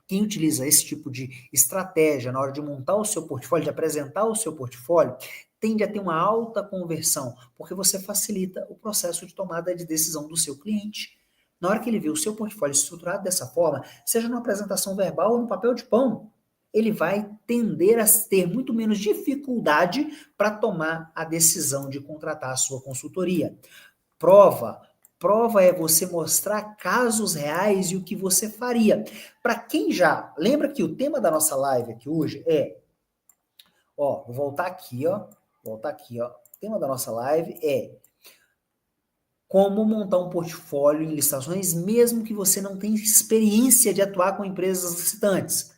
quem utiliza esse tipo de estratégia na hora de montar o seu portfólio, de apresentar o seu portfólio, tende a ter uma alta conversão, porque você facilita o processo de tomada de decisão do seu cliente. Na hora que ele vê o seu portfólio estruturado dessa forma, seja numa apresentação verbal ou no papel de pão, ele vai tender a ter muito menos dificuldade para tomar a decisão de contratar a sua consultoria. Prova é você mostrar casos reais e o que você faria. Para quem já... Lembra que o tema da nossa live aqui hoje é... vou voltar aqui, ó. O tema da nossa live é como montar um portfólio em licitações, mesmo que você não tenha experiência de atuar com empresas licitantes.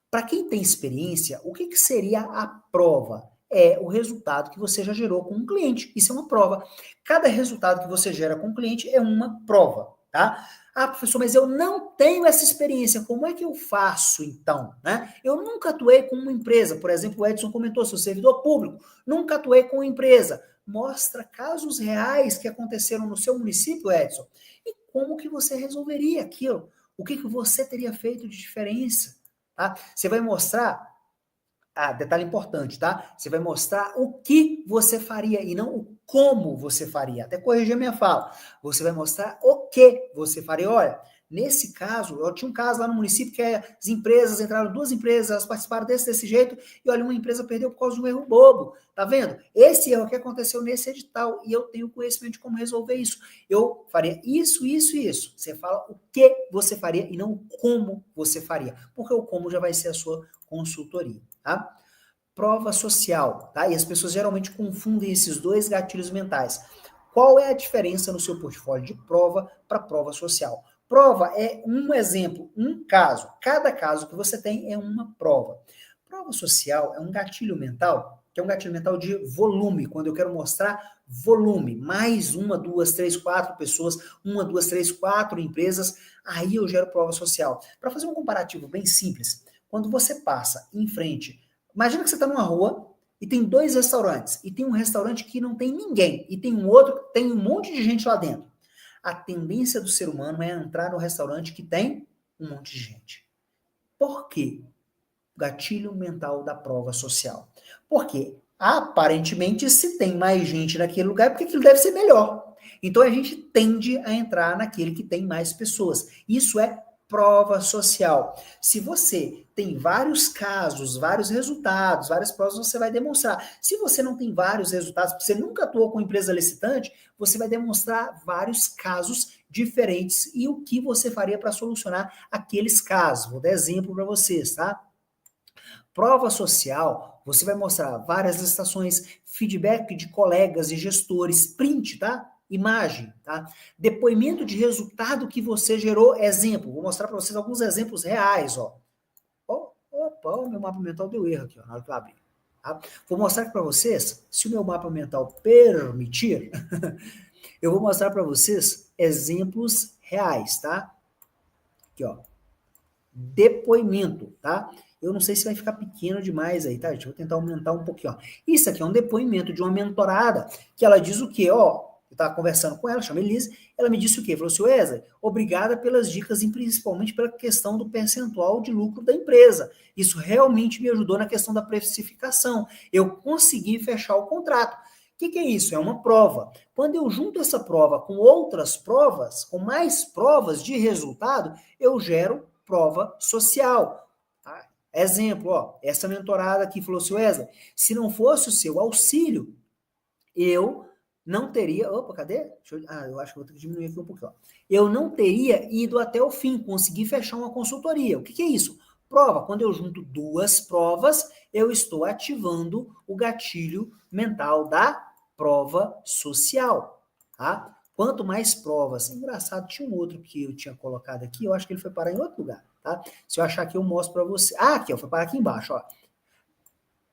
Para quem tem experiência, o que seria a prova? É o resultado que você já gerou com um cliente. Isso é uma prova. Cada resultado que você gera com um cliente é uma prova, tá? Ah, professor, mas eu não tenho essa experiência. Como é que eu faço, então? Né? Eu nunca atuei com uma empresa. Por exemplo, o Edson comentou, sou servidor público. Nunca atuei com uma empresa. Mostra casos reais que aconteceram no seu município, Edson. E como que você resolveria aquilo? O que você teria feito de diferença? Tá? Você vai mostrar detalhe importante, tá? Você vai mostrar o que você faria e não o como você faria. Até corrigir a minha fala. Você vai mostrar o que você faria. Olha, nesse caso, eu tinha um caso lá no município que as empresas, entraram duas empresas, elas participaram desse jeito, e olha, uma empresa perdeu por causa de um erro bobo. Tá vendo? Esse erro que aconteceu nesse edital, e eu tenho conhecimento de como resolver isso. Eu faria isso, isso e isso. Você fala o que você faria e não o como você faria. Porque o como já vai ser a sua consultoria. Tá? Prova social, tá? E as pessoas geralmente confundem esses dois gatilhos mentais. Qual é a diferença no seu portfólio de prova para prova social? Prova é um exemplo, um caso. Cada caso que você tem é uma prova. Prova social é um gatilho mental, que é um gatilho mental de volume, quando eu quero mostrar volume, mais uma, duas, três, quatro pessoas, uma, duas, três, quatro empresas, aí eu gero prova social. Para fazer um comparativo bem simples, quando você passa em frente, imagina que você está numa rua e tem dois restaurantes, e tem um restaurante que não tem ninguém, e tem um outro que tem um monte de gente lá dentro. A tendência do ser humano é entrar no restaurante que tem um monte de gente. Por quê? Gatilho mental da prova social. Porque, aparentemente, se tem mais gente naquele lugar, é porque aquilo deve ser melhor. Então, a gente tende a entrar naquele que tem mais pessoas. Isso é prova social. Se você tem vários casos, vários resultados, várias provas, você vai demonstrar. Se você não tem vários resultados, porque você nunca atuou com empresa licitante, você vai demonstrar vários casos diferentes e o que você faria para solucionar aqueles casos. Vou dar exemplo para vocês, tá? Prova social, você vai mostrar várias licitações, feedback de colegas e gestores, print, tá? Imagem, tá? Depoimento de resultado que você gerou, exemplo. Vou mostrar para vocês alguns exemplos reais, ó. Opa, o meu mapa mental deu erro aqui, ó, na hora que eu abri. Tá? Vou mostrar para vocês, se o meu mapa mental permitir, eu vou mostrar para vocês exemplos reais, tá? Aqui, ó. Depoimento, tá? Eu não sei se vai ficar pequeno demais aí, tá, gente? Vou tentar aumentar um pouquinho, ó. Isso aqui é um depoimento de uma mentorada, que ela diz o quê? Ó, eu tava conversando com ela, chama Elise, ela me disse o quê? Falou assim, Wesley, obrigada pelas dicas e principalmente pela questão do percentual de lucro da empresa. Isso realmente me ajudou na questão da precificação. Eu consegui fechar o contrato. O que é isso? É uma prova. Quando eu junto essa prova com outras provas, com mais provas de resultado, eu gero prova social. Tá? Exemplo, ó, essa mentorada aqui falou assim, Wesley, se não fosse o seu auxílio, eu não teria... Opa, cadê? Eu acho que vou ter que diminuir aqui um pouquinho. Ó. Eu não teria ido até o fim, conseguir fechar uma consultoria. O que é isso? Prova. Quando eu junto duas provas, eu estou ativando o gatilho mental da prova social. Tá? Quanto mais provas... Engraçado, tinha um outro que eu tinha colocado aqui, eu acho que ele foi parar em outro lugar. Tá? Se eu achar aqui, eu mostro para você. Ah, aqui, ó, foi parar aqui embaixo. Ó.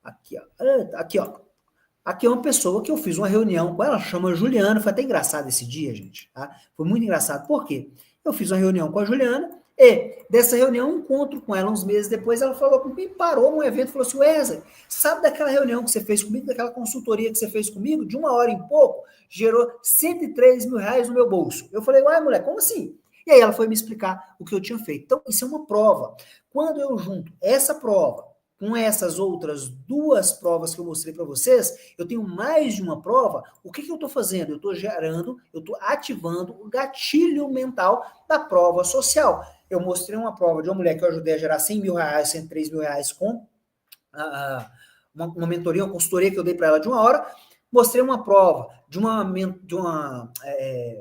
Aqui, ó. Aqui, ó. Aqui é uma pessoa que eu fiz uma reunião com ela, chama Juliana, foi até engraçado esse dia, gente, tá? Foi muito engraçado, por quê? Eu fiz uma reunião com a Juliana, e dessa reunião, um encontro com ela uns meses depois, ela falou comigo, parou num evento e falou assim, Wesley, sabe daquela reunião que você fez comigo, daquela consultoria que você fez comigo, de 1 hora em pouco, gerou 103 mil reais no meu bolso. Eu falei, uai, mulher, como assim? E aí ela foi me explicar o que eu tinha feito. Então, isso é uma prova. Quando eu junto essa prova com essas outras duas provas que eu mostrei para vocês, eu tenho mais de uma prova, o que eu estou fazendo? Eu estou gerando, eu estou ativando o gatilho mental da prova social. Eu mostrei uma prova de uma mulher que eu ajudei a gerar 100 mil reais, 103 mil reais com uma mentoria, uma consultoria que eu dei para ela de 1 hora, mostrei uma prova de uma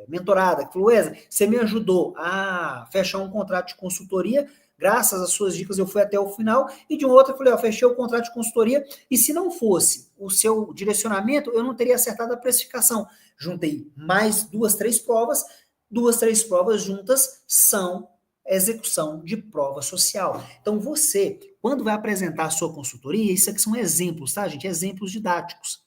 mentorada que falou, Wesley, você me ajudou a fechar um contrato de consultoria, graças às suas dicas eu fui até o final, e de uma outra eu falei, ó, fechei o contrato de consultoria, e se não fosse o seu direcionamento, eu não teria acertado a precificação. Juntei mais 2, 3 provas, 2, 3 provas juntas são execução de prova social. Então você, quando vai apresentar a sua consultoria, isso aqui são exemplos, tá, gente? Exemplos didáticos.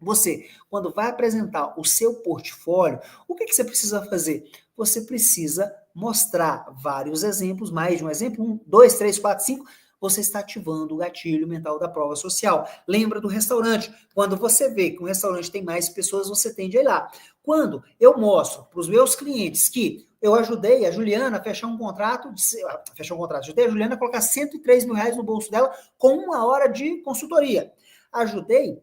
Você, quando vai apresentar o seu portfólio, o que você precisa fazer? Você precisa mostrar vários exemplos, mais de um exemplo, 1, 2, 3, 4, 5, você está ativando o gatilho mental da prova social. Lembra do restaurante. Quando você vê que um restaurante tem mais pessoas, você tende a ir lá. Quando eu mostro para os meus clientes que eu ajudei a Juliana a fechar um contrato, ajudei a Juliana a colocar R$ 103.000 no bolso dela com 1 hora de consultoria. Ajudei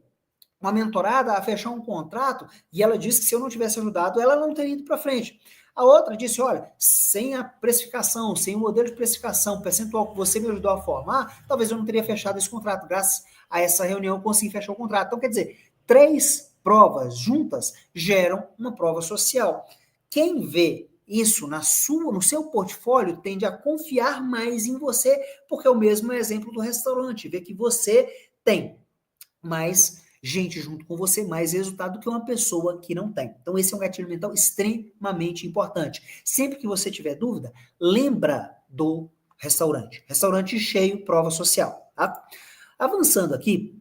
uma mentorada a fechar um contrato e ela disse que se eu não tivesse ajudado, ela não teria ido para frente. A outra disse, olha, sem a precificação, sem o modelo de precificação, percentual que você me ajudou a formar, talvez eu não teria fechado esse contrato. Graças a essa reunião eu consegui fechar o contrato. Então, quer dizer, 3 provas juntas geram uma prova social. Quem vê isso no seu portfólio tende a confiar mais em você, porque é o mesmo exemplo do restaurante, vê que você tem mais gente junto com você, mais resultado do que uma pessoa que não tem. Então esse é um gatilho mental extremamente importante. Sempre que você tiver dúvida, lembra do restaurante. Restaurante cheio, prova social, tá? Avançando aqui,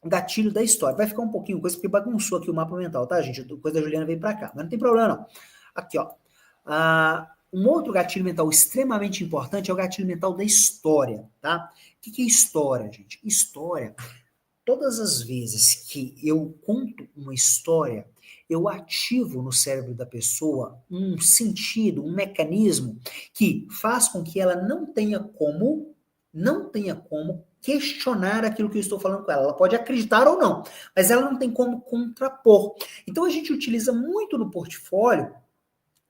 o gatilho da história. Vai ficar um pouquinho coisa, porque bagunçou aqui o mapa mental, tá, gente? A coisa da Juliana veio pra cá, mas não tem problema não. Aqui, ó. Um outro gatilho mental extremamente importante é o gatilho mental da história, tá? O que é história, gente? História, todas as vezes que eu conto uma história, eu ativo no cérebro da pessoa um sentido, um mecanismo que faz com que ela não tenha como questionar aquilo que eu estou falando com ela. Ela pode acreditar ou não, mas ela não tem como contrapor. Então a gente utiliza muito no portfólio,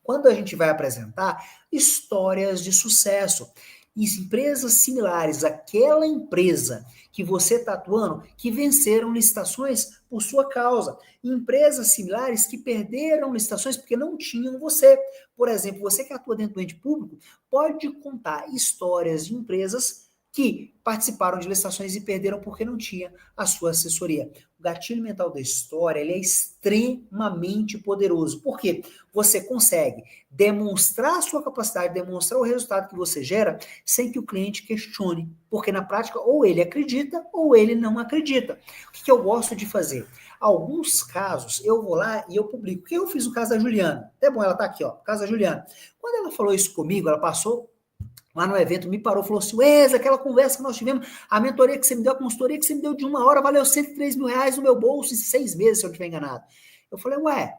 quando a gente vai apresentar histórias de sucesso. E empresas similares àquela empresa que você está atuando, que venceram licitações por sua causa. E empresas similares que perderam licitações porque não tinham você. Por exemplo, você que atua dentro do ente público, pode contar histórias de empresas que participaram de licitações e perderam porque não tinha a sua assessoria. O gatilho mental da história, ele é extremamente poderoso. Por quê? Você consegue demonstrar a sua capacidade, demonstrar o resultado que você gera, sem que o cliente questione. Porque na prática, ou ele acredita, ou ele não acredita. O que eu gosto de fazer? Alguns casos, eu vou lá e eu publico. O que eu fiz no caso da Juliana? É bom, ela tá aqui, ó, no caso da Juliana. Quando ela falou isso comigo, ela passou lá no evento, me parou, falou assim, Wes, aquela conversa que nós tivemos, a mentoria que você me deu, a consultoria que você me deu de 1 hora, valeu R$ 103.000 no meu bolso em 6 meses, se eu não estiver enganado. Eu falei, ué,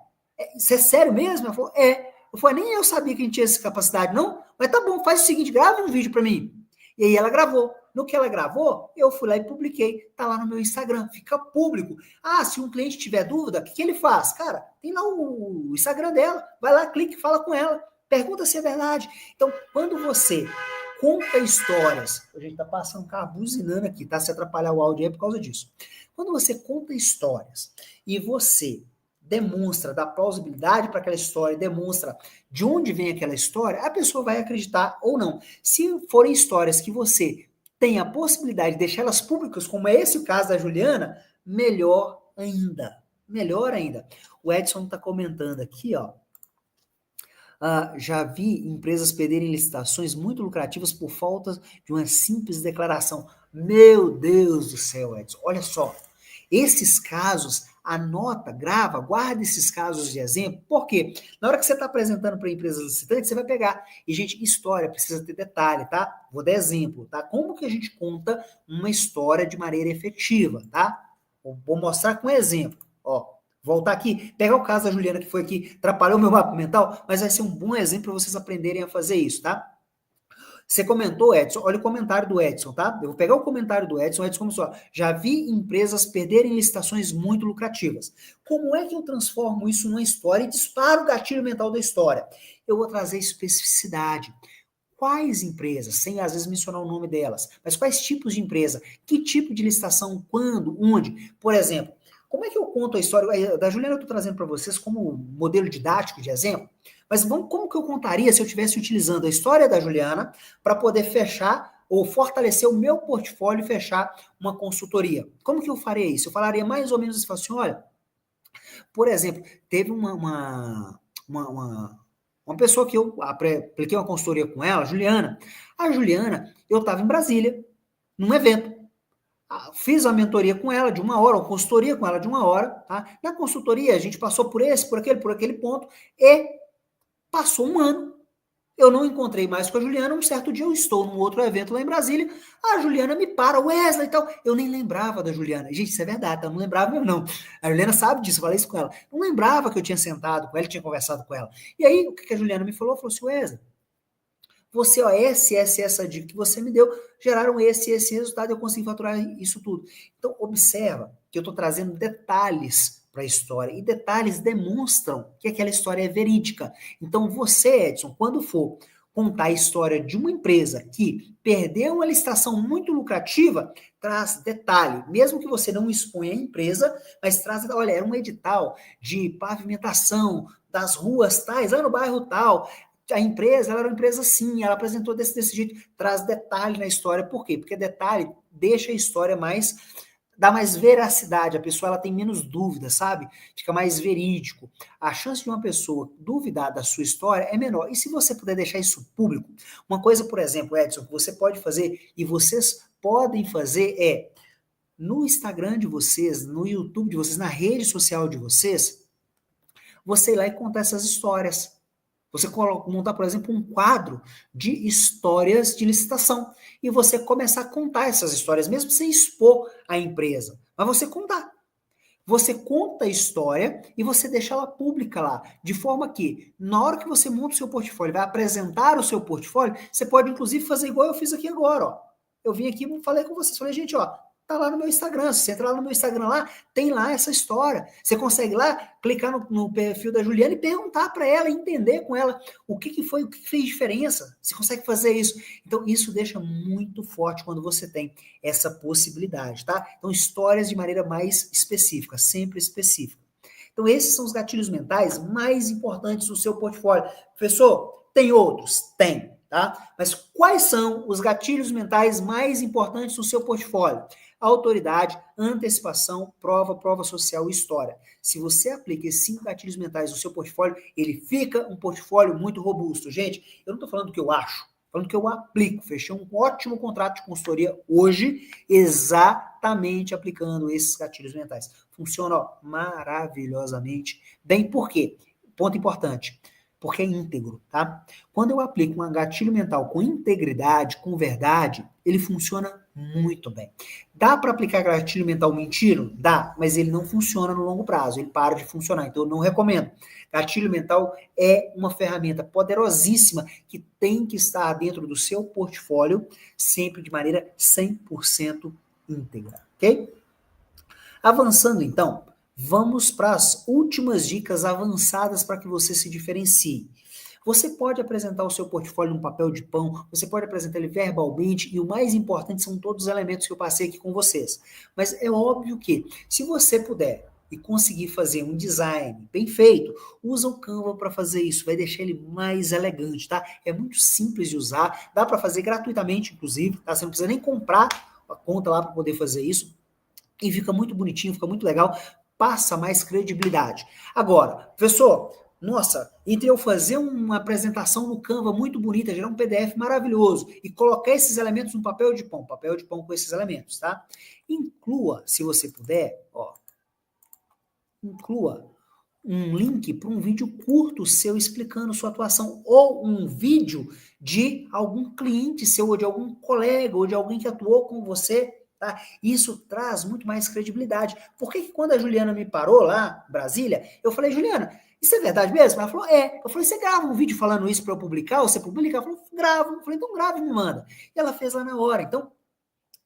isso é sério mesmo? Ela falou, é. Eu falei, nem eu sabia que a gente tinha essa capacidade, não? Mas tá bom, faz o seguinte, grava um vídeo para mim. E aí ela gravou. No que ela gravou, eu fui lá e publiquei. Tá lá no meu Instagram, fica público. Ah, se um cliente tiver dúvida, o que ele faz? Cara, tem lá o Instagram dela, vai lá, clica e fala com ela. Pergunta se é verdade. Então, quando você conta histórias, a gente tá passando um carro buzinando aqui, tá? Se atrapalhar o áudio aí é por causa disso. Quando você conta histórias e você demonstra, dá plausibilidade para aquela história, demonstra de onde vem aquela história, a pessoa vai acreditar ou não. Se forem histórias que você tem a possibilidade de deixá-las públicas, como é esse o caso da Juliana, melhor ainda. Melhor ainda. O Edson está comentando aqui, ó. Já vi empresas perderem licitações muito lucrativas por falta de uma simples declaração. Meu Deus do céu, Edson, olha só. Esses casos, anota, grava, guarda esses casos de exemplo. Por quê? Na hora que você está apresentando para empresas licitantes, você vai pegar. E, gente, história precisa ter detalhe, tá? Vou dar exemplo, tá? Como que a gente conta uma história de maneira efetiva, tá? Vou mostrar com um exemplo, ó. Voltar aqui, pegar o caso da Juliana, que foi aqui, atrapalhou o meu mapa mental, mas vai ser um bom exemplo para vocês aprenderem a fazer isso, tá? Você comentou, Edson, olha o comentário do Edson, tá? Eu vou pegar o comentário do Edson, o Edson começou, já vi empresas perderem licitações muito lucrativas. Como é que eu transformo isso numa história e disparo o gatilho mental da história? Eu vou trazer especificidade. Quais empresas, sem às vezes mencionar o nome delas, mas quais tipos de empresa, que tipo de licitação, quando, onde? Por exemplo, como é que eu conto a história? Da Juliana eu estou trazendo para vocês como modelo didático de exemplo, mas como que eu contaria se eu estivesse utilizando a história da Juliana para poder fechar ou fortalecer o meu portfólio e fechar uma consultoria? Como que eu faria isso? Eu falaria mais ou menos assim, olha, por exemplo, teve uma pessoa que eu apliquei uma consultoria com ela, Juliana. A Juliana, eu estava em Brasília, num evento. Fiz a mentoria com ela de 1 hora, uma consultoria com ela de 1 hora. Tá? Na consultoria, a gente passou por aquele ponto, e passou um ano. Eu não encontrei mais com a Juliana. Um certo dia eu estou num outro evento lá em Brasília. A Juliana me para, Wesley e tal. Eu nem lembrava da Juliana. Gente, isso é verdade, eu não lembrava mesmo, não. A Juliana sabe disso, eu falei isso com ela. Não lembrava que eu tinha sentado com ela, tinha conversado com ela. E aí, o que a Juliana me falou? Falou assim, Wesley, você, ó, essa dica que você me deu, geraram esse resultado, eu consegui faturar isso tudo. Então, observa que eu estou trazendo detalhes para a história, e detalhes demonstram que aquela história é verídica. Então, você, Edson, quando for contar a história de uma empresa que perdeu uma licitação muito lucrativa, traz detalhe, mesmo que você não exponha a empresa, mas traz, olha, era um edital de pavimentação das ruas tais, lá no bairro tal, a empresa, ela era uma empresa assim, ela apresentou desse jeito, traz detalhe na história. Por quê? Porque detalhe deixa a história mais, dá mais veracidade, a pessoa ela tem menos dúvida, sabe? Fica mais verídico. A chance de uma pessoa duvidar da sua história é menor. E se você puder deixar isso público, uma coisa, por exemplo, Edson, que você pode fazer e vocês podem fazer é, no Instagram de vocês, no YouTube de vocês, na rede social de vocês, você ir lá e contar essas histórias. Você montar, por exemplo, um quadro de histórias de licitação e você começar a contar essas histórias, mesmo sem expor a empresa, mas você contar. Você conta a história e você deixa ela pública lá, de forma que, na hora que você monta o seu portfólio, vai apresentar o seu portfólio, você pode, inclusive, fazer igual eu fiz aqui agora, ó. Eu vim aqui e falei com vocês, falei, gente, ó, tá lá no meu Instagram, se você entrar lá no meu Instagram lá, tem lá essa história. Você consegue lá, clicar no perfil da Juliana e perguntar para ela, entender com ela o que foi, o que fez diferença. Você consegue fazer isso. Então, isso deixa muito forte quando você tem essa possibilidade, tá? Então, histórias de maneira mais específica, sempre específica. Então, esses são os gatilhos mentais mais importantes do seu portfólio. Professor, tem outros? Tem, tá? Mas quais são os gatilhos mentais mais importantes do seu portfólio? Autoridade, antecipação, prova social e história. Se você aplica esses 5 gatilhos mentais no seu portfólio, ele fica um portfólio muito robusto. Gente, eu não estou falando do que eu acho, falando que eu aplico. Fechei um ótimo contrato de consultoria hoje, exatamente aplicando esses gatilhos mentais. Funciona, ó, maravilhosamente bem. Por quê? Ponto importante. Porque é íntegro, tá? Quando eu aplico um gatilho mental com integridade, com verdade, ele funciona muito bem. Dá para aplicar gatilho mental mentindo? Dá, mas ele não funciona no longo prazo, ele para de funcionar, então eu não recomendo. Gatilho mental é uma ferramenta poderosíssima que tem que estar dentro do seu portfólio sempre de maneira 100% íntegra, ok? Avançando então, vamos para as últimas dicas avançadas para que você se diferencie. Você pode apresentar o seu portfólio num papel de pão, você pode apresentar ele verbalmente, e o mais importante são todos os elementos que eu passei aqui com vocês. Mas é óbvio que, se você puder e conseguir fazer um design bem feito, usa o Canva para fazer isso, vai deixar ele mais elegante, tá? É muito simples de usar, dá para fazer gratuitamente, inclusive, tá? Você não precisa nem comprar a conta lá para poder fazer isso, e fica muito bonitinho, fica muito legal, passa mais credibilidade. Agora, professor, nossa, entre eu fazer uma apresentação no Canva muito bonita, gerar um PDF maravilhoso e colocar esses elementos no papel de pão com esses elementos, tá? Inclua, se você puder, ó, inclua um link para um vídeo curto seu explicando sua atuação, ou um vídeo de algum cliente seu, ou de algum colega, ou de alguém que atuou com você, tá? Isso traz muito mais credibilidade. Por que quando a Juliana me parou lá, em Brasília, eu falei, Juliana, isso é verdade mesmo? Ela falou, é. Eu falei, você grava um vídeo falando isso para eu publicar, ou você publica? Ela falou, gravo. Eu falei, então grava e me manda. E ela fez lá na hora. Então,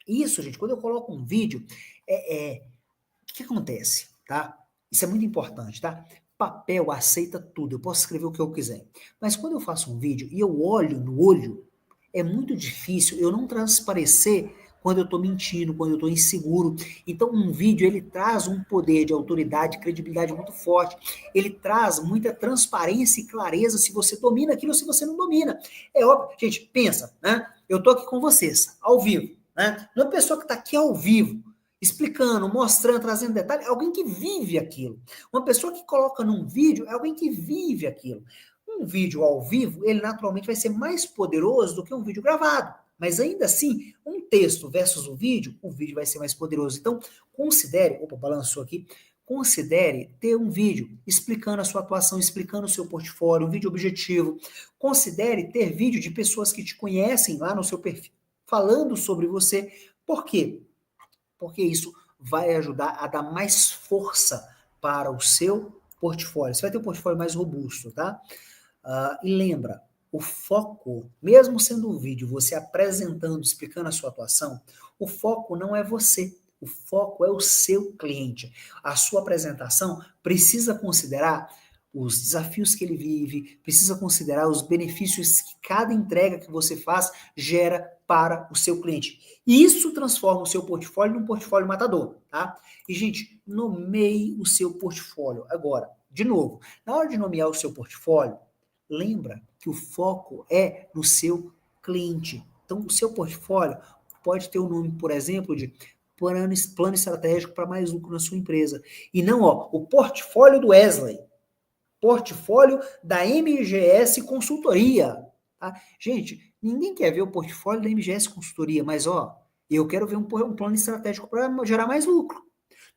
isso, gente, quando eu coloco um vídeo, o que acontece, tá? Isso é muito importante, tá? Papel aceita tudo, eu posso escrever o que eu quiser. Mas quando eu faço um vídeo e eu olho no olho, é muito difícil eu não transparecer quando eu estou mentindo, quando eu estou inseguro. Então, um vídeo, ele traz um poder de autoridade, credibilidade muito forte. Ele traz muita transparência e clareza se você domina aquilo ou se você não domina. É óbvio. Gente, pensa, né? Eu estou aqui com vocês, ao vivo, né? Uma pessoa que está aqui ao vivo, explicando, mostrando, trazendo detalhes, é alguém que vive aquilo. Uma pessoa que coloca num vídeo é alguém que vive aquilo. Um vídeo ao vivo, ele naturalmente vai ser mais poderoso do que um vídeo gravado. Mas ainda assim, um texto versus o vídeo vai ser mais poderoso. Então, considere, opa, balançou aqui, considere ter um vídeo explicando a sua atuação, explicando o seu portfólio, um vídeo objetivo. Considere ter vídeo de pessoas que te conhecem lá no seu perfil, falando sobre você. Por quê? Porque isso vai ajudar a dar mais força para o seu portfólio. Você vai ter um portfólio mais robusto, tá? E lembra, o foco, mesmo sendo um vídeo, você apresentando, explicando a sua atuação, o foco não é você, o foco é o seu cliente. A sua apresentação precisa considerar os desafios que ele vive, precisa considerar os benefícios que cada entrega que você faz gera para o seu cliente. E isso transforma o seu portfólio num portfólio matador, tá? E, gente, nomeie o seu portfólio. Agora, de novo, na hora de nomear o seu portfólio, lembra que o foco é no seu cliente. Então, o seu portfólio pode ter o nome, por exemplo, de plano estratégico para mais lucro na sua empresa. E não, o portfólio do Wesley, portfólio da MGS Consultoria. Tá? Gente, ninguém quer ver o portfólio da MGS Consultoria, mas eu quero ver um plano estratégico para gerar mais lucro.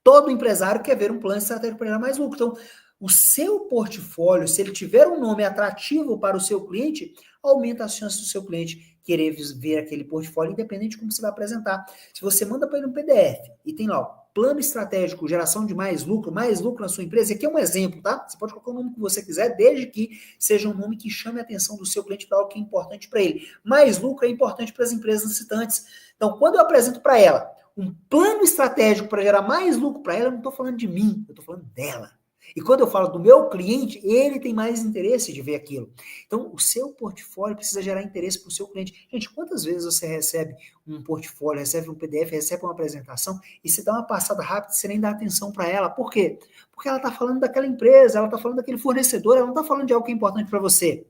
Todo empresário quer ver um plano estratégico para gerar mais lucro. Então, o seu portfólio, se ele tiver um nome atrativo para o seu cliente, aumenta as chances do seu cliente querer ver aquele portfólio, independente de como você vai apresentar. Se você manda para ele um PDF e tem lá plano estratégico, geração de mais lucro na sua empresa, aqui é um exemplo, tá? Você pode colocar o nome que você quiser, desde que seja um nome que chame a atenção do seu cliente para algo que é importante para ele. Mais lucro é importante para as empresas licitantes. Então, quando eu apresento para ela um plano estratégico para gerar mais lucro para ela, eu não estou falando de mim, eu estou falando dela. E quando eu falo do meu cliente, ele tem mais interesse de ver aquilo. Então, o seu portfólio precisa gerar interesse para o seu cliente. Gente, quantas vezes você recebe um portfólio, recebe um PDF, recebe uma apresentação e você dá uma passada rápida e você nem dá atenção para ela? Por quê? Porque ela está falando daquela empresa, ela está falando daquele fornecedor, ela não está falando de algo que é importante para você.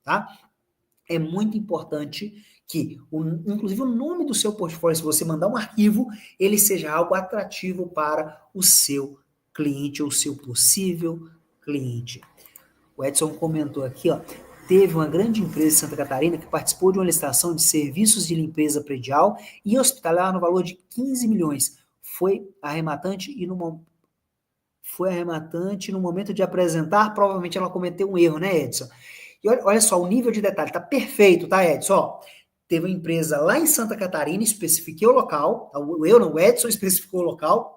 Tá? É muito importante que, inclusive, o nome do seu portfólio, se você mandar um arquivo, ele seja algo atrativo para o seu cliente ou seu possível cliente. O Edson comentou aqui, teve uma grande empresa de Santa Catarina que participou de uma licitação de serviços de limpeza predial e hospitalar no valor de 15 milhões. Foi arrematante no momento de apresentar, provavelmente ela cometeu um erro, né, Edson? E olha só, o nível de detalhe tá perfeito, tá, Edson? Teve uma empresa lá em Santa Catarina, especifiquei o local, o Edson especificou o local,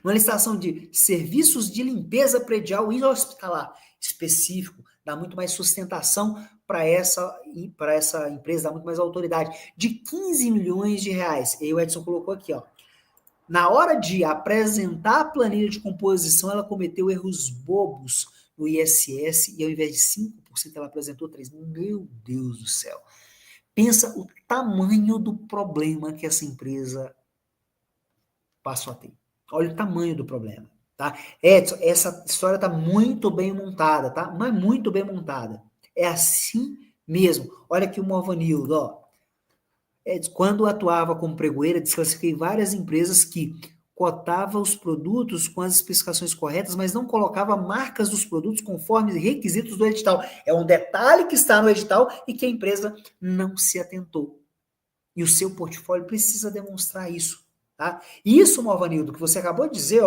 uma licitação de serviços de limpeza predial e hospitalar específico, dá muito mais sustentação para essa empresa, dá muito mais autoridade, de 15 milhões de reais. E o Edson colocou aqui, na hora de apresentar a planilha de composição, ela cometeu erros bobos no ISS e ao invés de 5%, ela apresentou 3%. Meu Deus do céu. Pensa o tamanho do problema que essa empresa passou a ter. Olha o tamanho do problema, tá? Edson, essa história tá muito bem montada, tá? Mas muito bem montada. É assim mesmo. Olha aqui o Morvanildo, Edson, quando atuava como pregoeira, desclassifiquei várias empresas que cotava os produtos com as especificações corretas, mas não colocava marcas dos produtos conforme requisitos do edital. É um detalhe que está no edital e que a empresa não se atentou. E o seu portfólio precisa demonstrar isso. Tá? Isso, Morvanildo, que você acabou de dizer,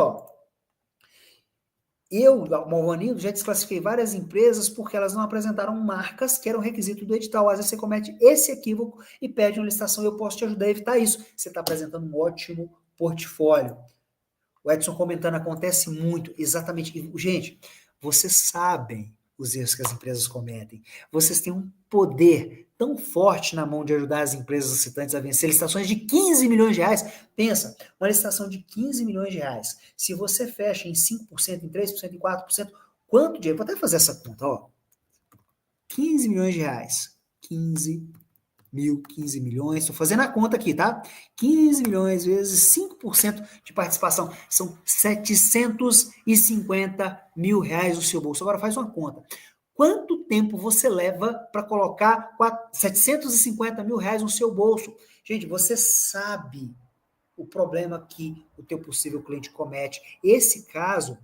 eu, Morvanildo, já desclassifiquei várias empresas porque elas não apresentaram marcas que eram requisito do edital. Às vezes você comete esse equívoco e pede uma licitação e eu posso te ajudar a evitar isso. Você está apresentando um ótimo portfólio. O Edson comentando, acontece muito, exatamente. Gente, vocês sabem os erros que as empresas cometem. Vocês têm um poder tão forte na mão de ajudar as empresas licitantes a vencer licitações de 15 milhões de reais. Pensa, uma licitação de 15 milhões de reais. Se você fecha em 5%, em 3%, em 4%, quanto dinheiro? Vou até fazer essa conta, 15 milhões de reais. 15 milhões, estou fazendo a conta aqui, tá? 15 milhões vezes 5% de participação, são 750 mil reais no seu bolso. Agora faz uma conta. Quanto tempo você leva para colocar 750 mil reais no seu bolso? Gente, você sabe o problema que o teu possível cliente comete. Esse caso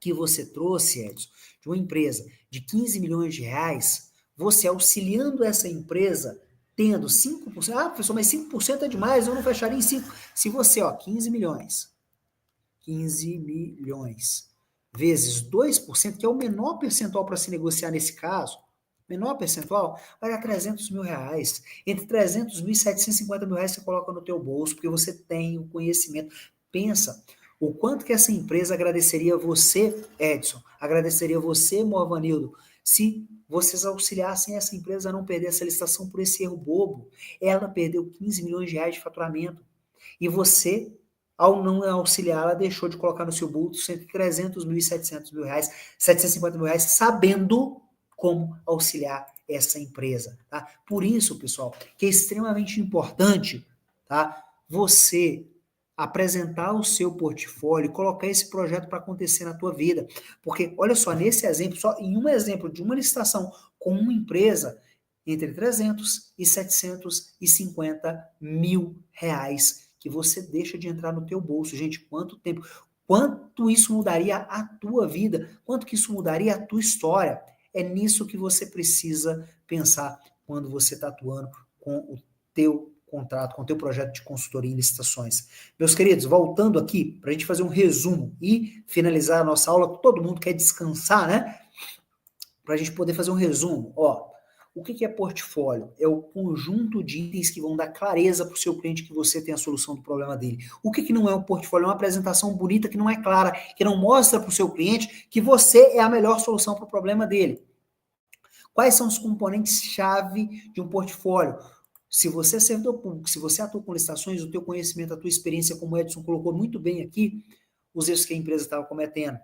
que você trouxe, Edson, de uma empresa de 15 milhões de reais, você auxiliando essa empresa tendo 5%, professor, mas 5% é demais, eu não fecharia em 5%. Se você, 15 milhões 15 milhões, vezes 2%, que é o menor percentual para se negociar nesse caso, menor percentual, vai dar 300 mil reais. Entre 300 mil e 750 mil reais você coloca no teu bolso, porque você tem o conhecimento. Pensa, o quanto que essa empresa agradeceria você, Edson, agradeceria você, Morvanildo, se vocês auxiliassem essa empresa a não perder essa licitação por esse erro bobo. Ela perdeu 15 milhões de reais de faturamento. E você, ao não auxiliá-la, deixou de colocar no seu bolso entre 300 mil e 700 mil reais, 750 mil reais, sabendo como auxiliar essa empresa. Tá? Por isso, pessoal, que é extremamente importante, tá, você apresentar o seu portfólio, colocar esse projeto para acontecer na tua vida. Porque, olha só, nesse exemplo, só em um exemplo de uma licitação com uma empresa, entre 300 e 750 mil reais que você deixa de entrar no teu bolso. Gente, quanto tempo, quanto isso mudaria a tua vida, quanto que isso mudaria a tua história. É nisso que você precisa pensar quando você está atuando com o teu contrato, com o teu projeto de consultoria em licitações. Meus queridos, voltando aqui, para a gente fazer um resumo e finalizar a nossa aula, todo mundo quer descansar, né? Para a gente poder fazer um resumo, ó, o que é portfólio? É o conjunto de itens que vão dar clareza para o seu cliente que você tem a solução do problema dele. O que não é um portfólio? É uma apresentação bonita que não é clara, que não mostra para o seu cliente que você é a melhor solução para o problema dele. Quais são os componentes-chave de um portfólio? Se você é servidor público, se você atua com licitações, o teu conhecimento, a tua experiência, como o Edson colocou muito bem aqui, os erros que a empresa estava cometendo.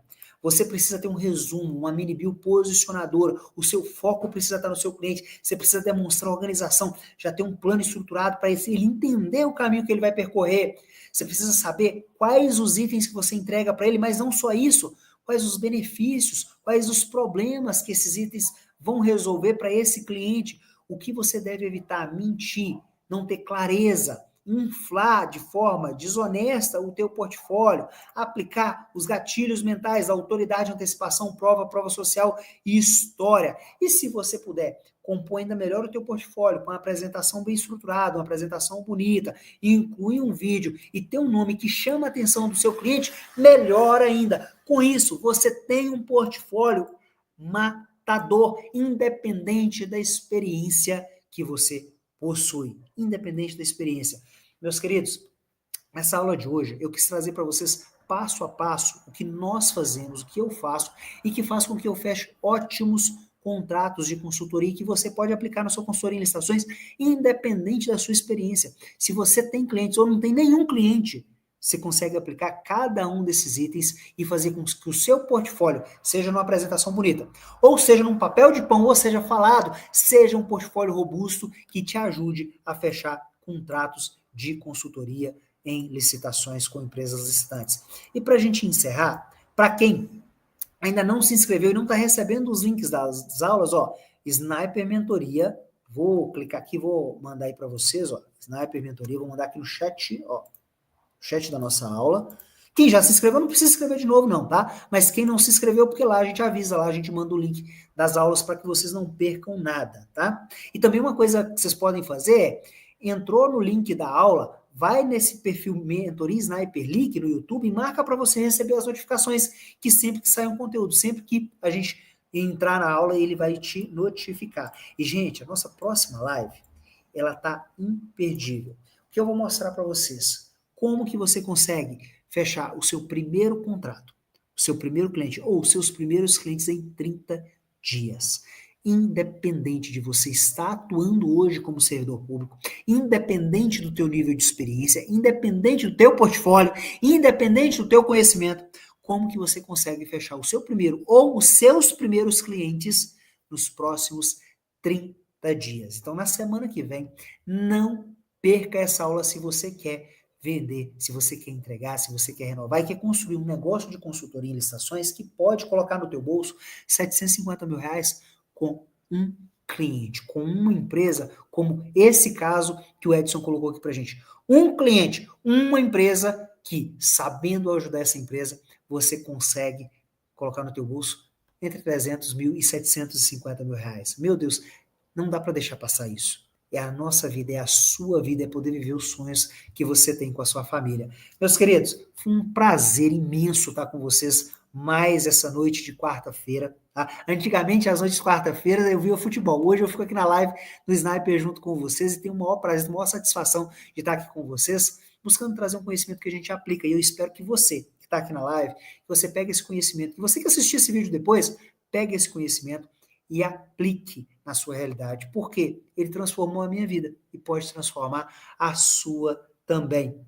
Você precisa ter um resumo, uma mini bio posicionadora, o seu foco precisa estar no seu cliente, você precisa demonstrar organização, já ter um plano estruturado para ele entender o caminho que ele vai percorrer. Você precisa saber quais os itens que você entrega para ele, mas não só isso, quais os benefícios, quais os problemas que esses itens vão resolver para esse cliente. O que você deve evitar? Mentir, não ter clareza, inflar de forma desonesta o teu portfólio, aplicar os gatilhos mentais, autoridade, antecipação, prova social e história. E se você puder, compõe ainda melhor o teu portfólio com uma apresentação bem estruturada, uma apresentação bonita, inclui um vídeo e ter um nome que chama a atenção do seu cliente, melhor ainda. Com isso, você tem um portfólio matador, independente da experiência que você possui, independente da experiência. Meus queridos, nessa aula de hoje eu quis trazer para vocês passo a passo o que nós fazemos, o que eu faço e que faz com que eu feche ótimos contratos de consultoria que você pode aplicar na sua consultoria em licitações, independente da sua experiência. Se você tem clientes ou não tem nenhum cliente, você consegue aplicar cada um desses itens e fazer com que o seu portfólio, seja numa apresentação bonita, ou seja num papel de pão, ou seja falado, seja um portfólio robusto que te ajude a fechar contratos de consultoria em licitações com empresas licitantes. E para a gente encerrar, para quem ainda não se inscreveu e não está recebendo os links das aulas, ó, Sniper Mentoria, vou clicar aqui, vou mandar aí para vocês, ó, Sniper Mentoria, vou mandar aqui no chat, ó, chat da nossa aula. Quem já se inscreveu não precisa se inscrever de novo não, tá? Mas quem não se inscreveu, porque lá a gente avisa, lá a gente manda o link das aulas para que vocês não percam nada, tá? E também uma coisa que vocês podem fazer é, entrou no link da aula, vai nesse perfil Mentoria Sniper League no YouTube e marca para você receber as notificações, que sempre que sai um conteúdo, sempre que a gente entrar na aula, ele vai te notificar. E, gente, a nossa próxima live, ela tá imperdível. O que eu vou mostrar para vocês? Como que você consegue fechar o seu primeiro contrato, o seu primeiro cliente ou os seus primeiros clientes em 30 dias. Independente de você estar atuando hoje como servidor público, independente do teu nível de experiência, independente do teu portfólio, independente do teu conhecimento, como que você consegue fechar o seu primeiro ou os seus primeiros clientes nos próximos 30 dias. Então, na semana que vem, não perca essa aula se você quer vender, se você quer entregar, se você quer renovar e quer construir um negócio de consultoria em licitações que pode colocar no teu bolso 750 mil reais com um cliente, com uma empresa, como esse caso que o Edson colocou aqui pra gente. Um cliente, uma empresa que, sabendo ajudar essa empresa, você consegue colocar no teu bolso entre 300 mil e 750 mil reais. Meu Deus, não dá para deixar passar isso. é a nossa vida, é a sua vida, é poder viver os sonhos que você tem com a sua família. Meus queridos, foi um prazer imenso estar com vocês mais essa noite de quarta-feira. Tá? Antigamente, às noites de quarta-feira, eu via o futebol. Hoje eu fico aqui na live do Sniper junto com vocês e tenho o maior prazer, a maior satisfação de estar aqui com vocês, buscando trazer um conhecimento que a gente aplica. E eu espero que você, que está aqui na live, que você pegue esse conhecimento, que você que assistir esse vídeo depois, pegue esse conhecimento e aplique na sua realidade. Por quê? Ele transformou a minha vida e pode transformar a sua também.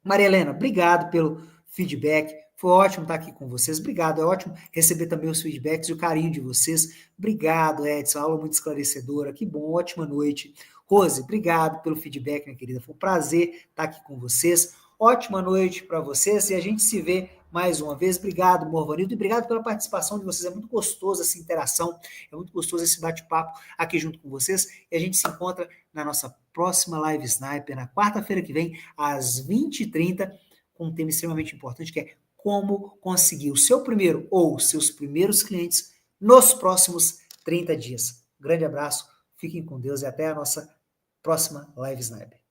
Maria Helena, obrigado pelo feedback. Foi ótimo estar aqui com vocês. Obrigado. É ótimo receber também os feedbacks e o carinho de vocês. Obrigado, Edson. Aula muito esclarecedora. Que bom. Ótima noite. Rose, obrigado pelo feedback, minha querida. Foi um prazer estar aqui com vocês. Ótima noite para vocês e a gente se vê mais uma vez. Obrigado, Morvanildo, e obrigado pela participação de vocês. É muito gostoso essa interação, é muito gostoso esse bate-papo aqui junto com vocês. E a gente se encontra na nossa próxima Live Sniper, na quarta-feira que vem, às 20h30, com um tema extremamente importante, que é como conseguir o seu primeiro ou seus primeiros clientes nos próximos 30 dias. Grande abraço, fiquem com Deus e até a nossa próxima Live Sniper.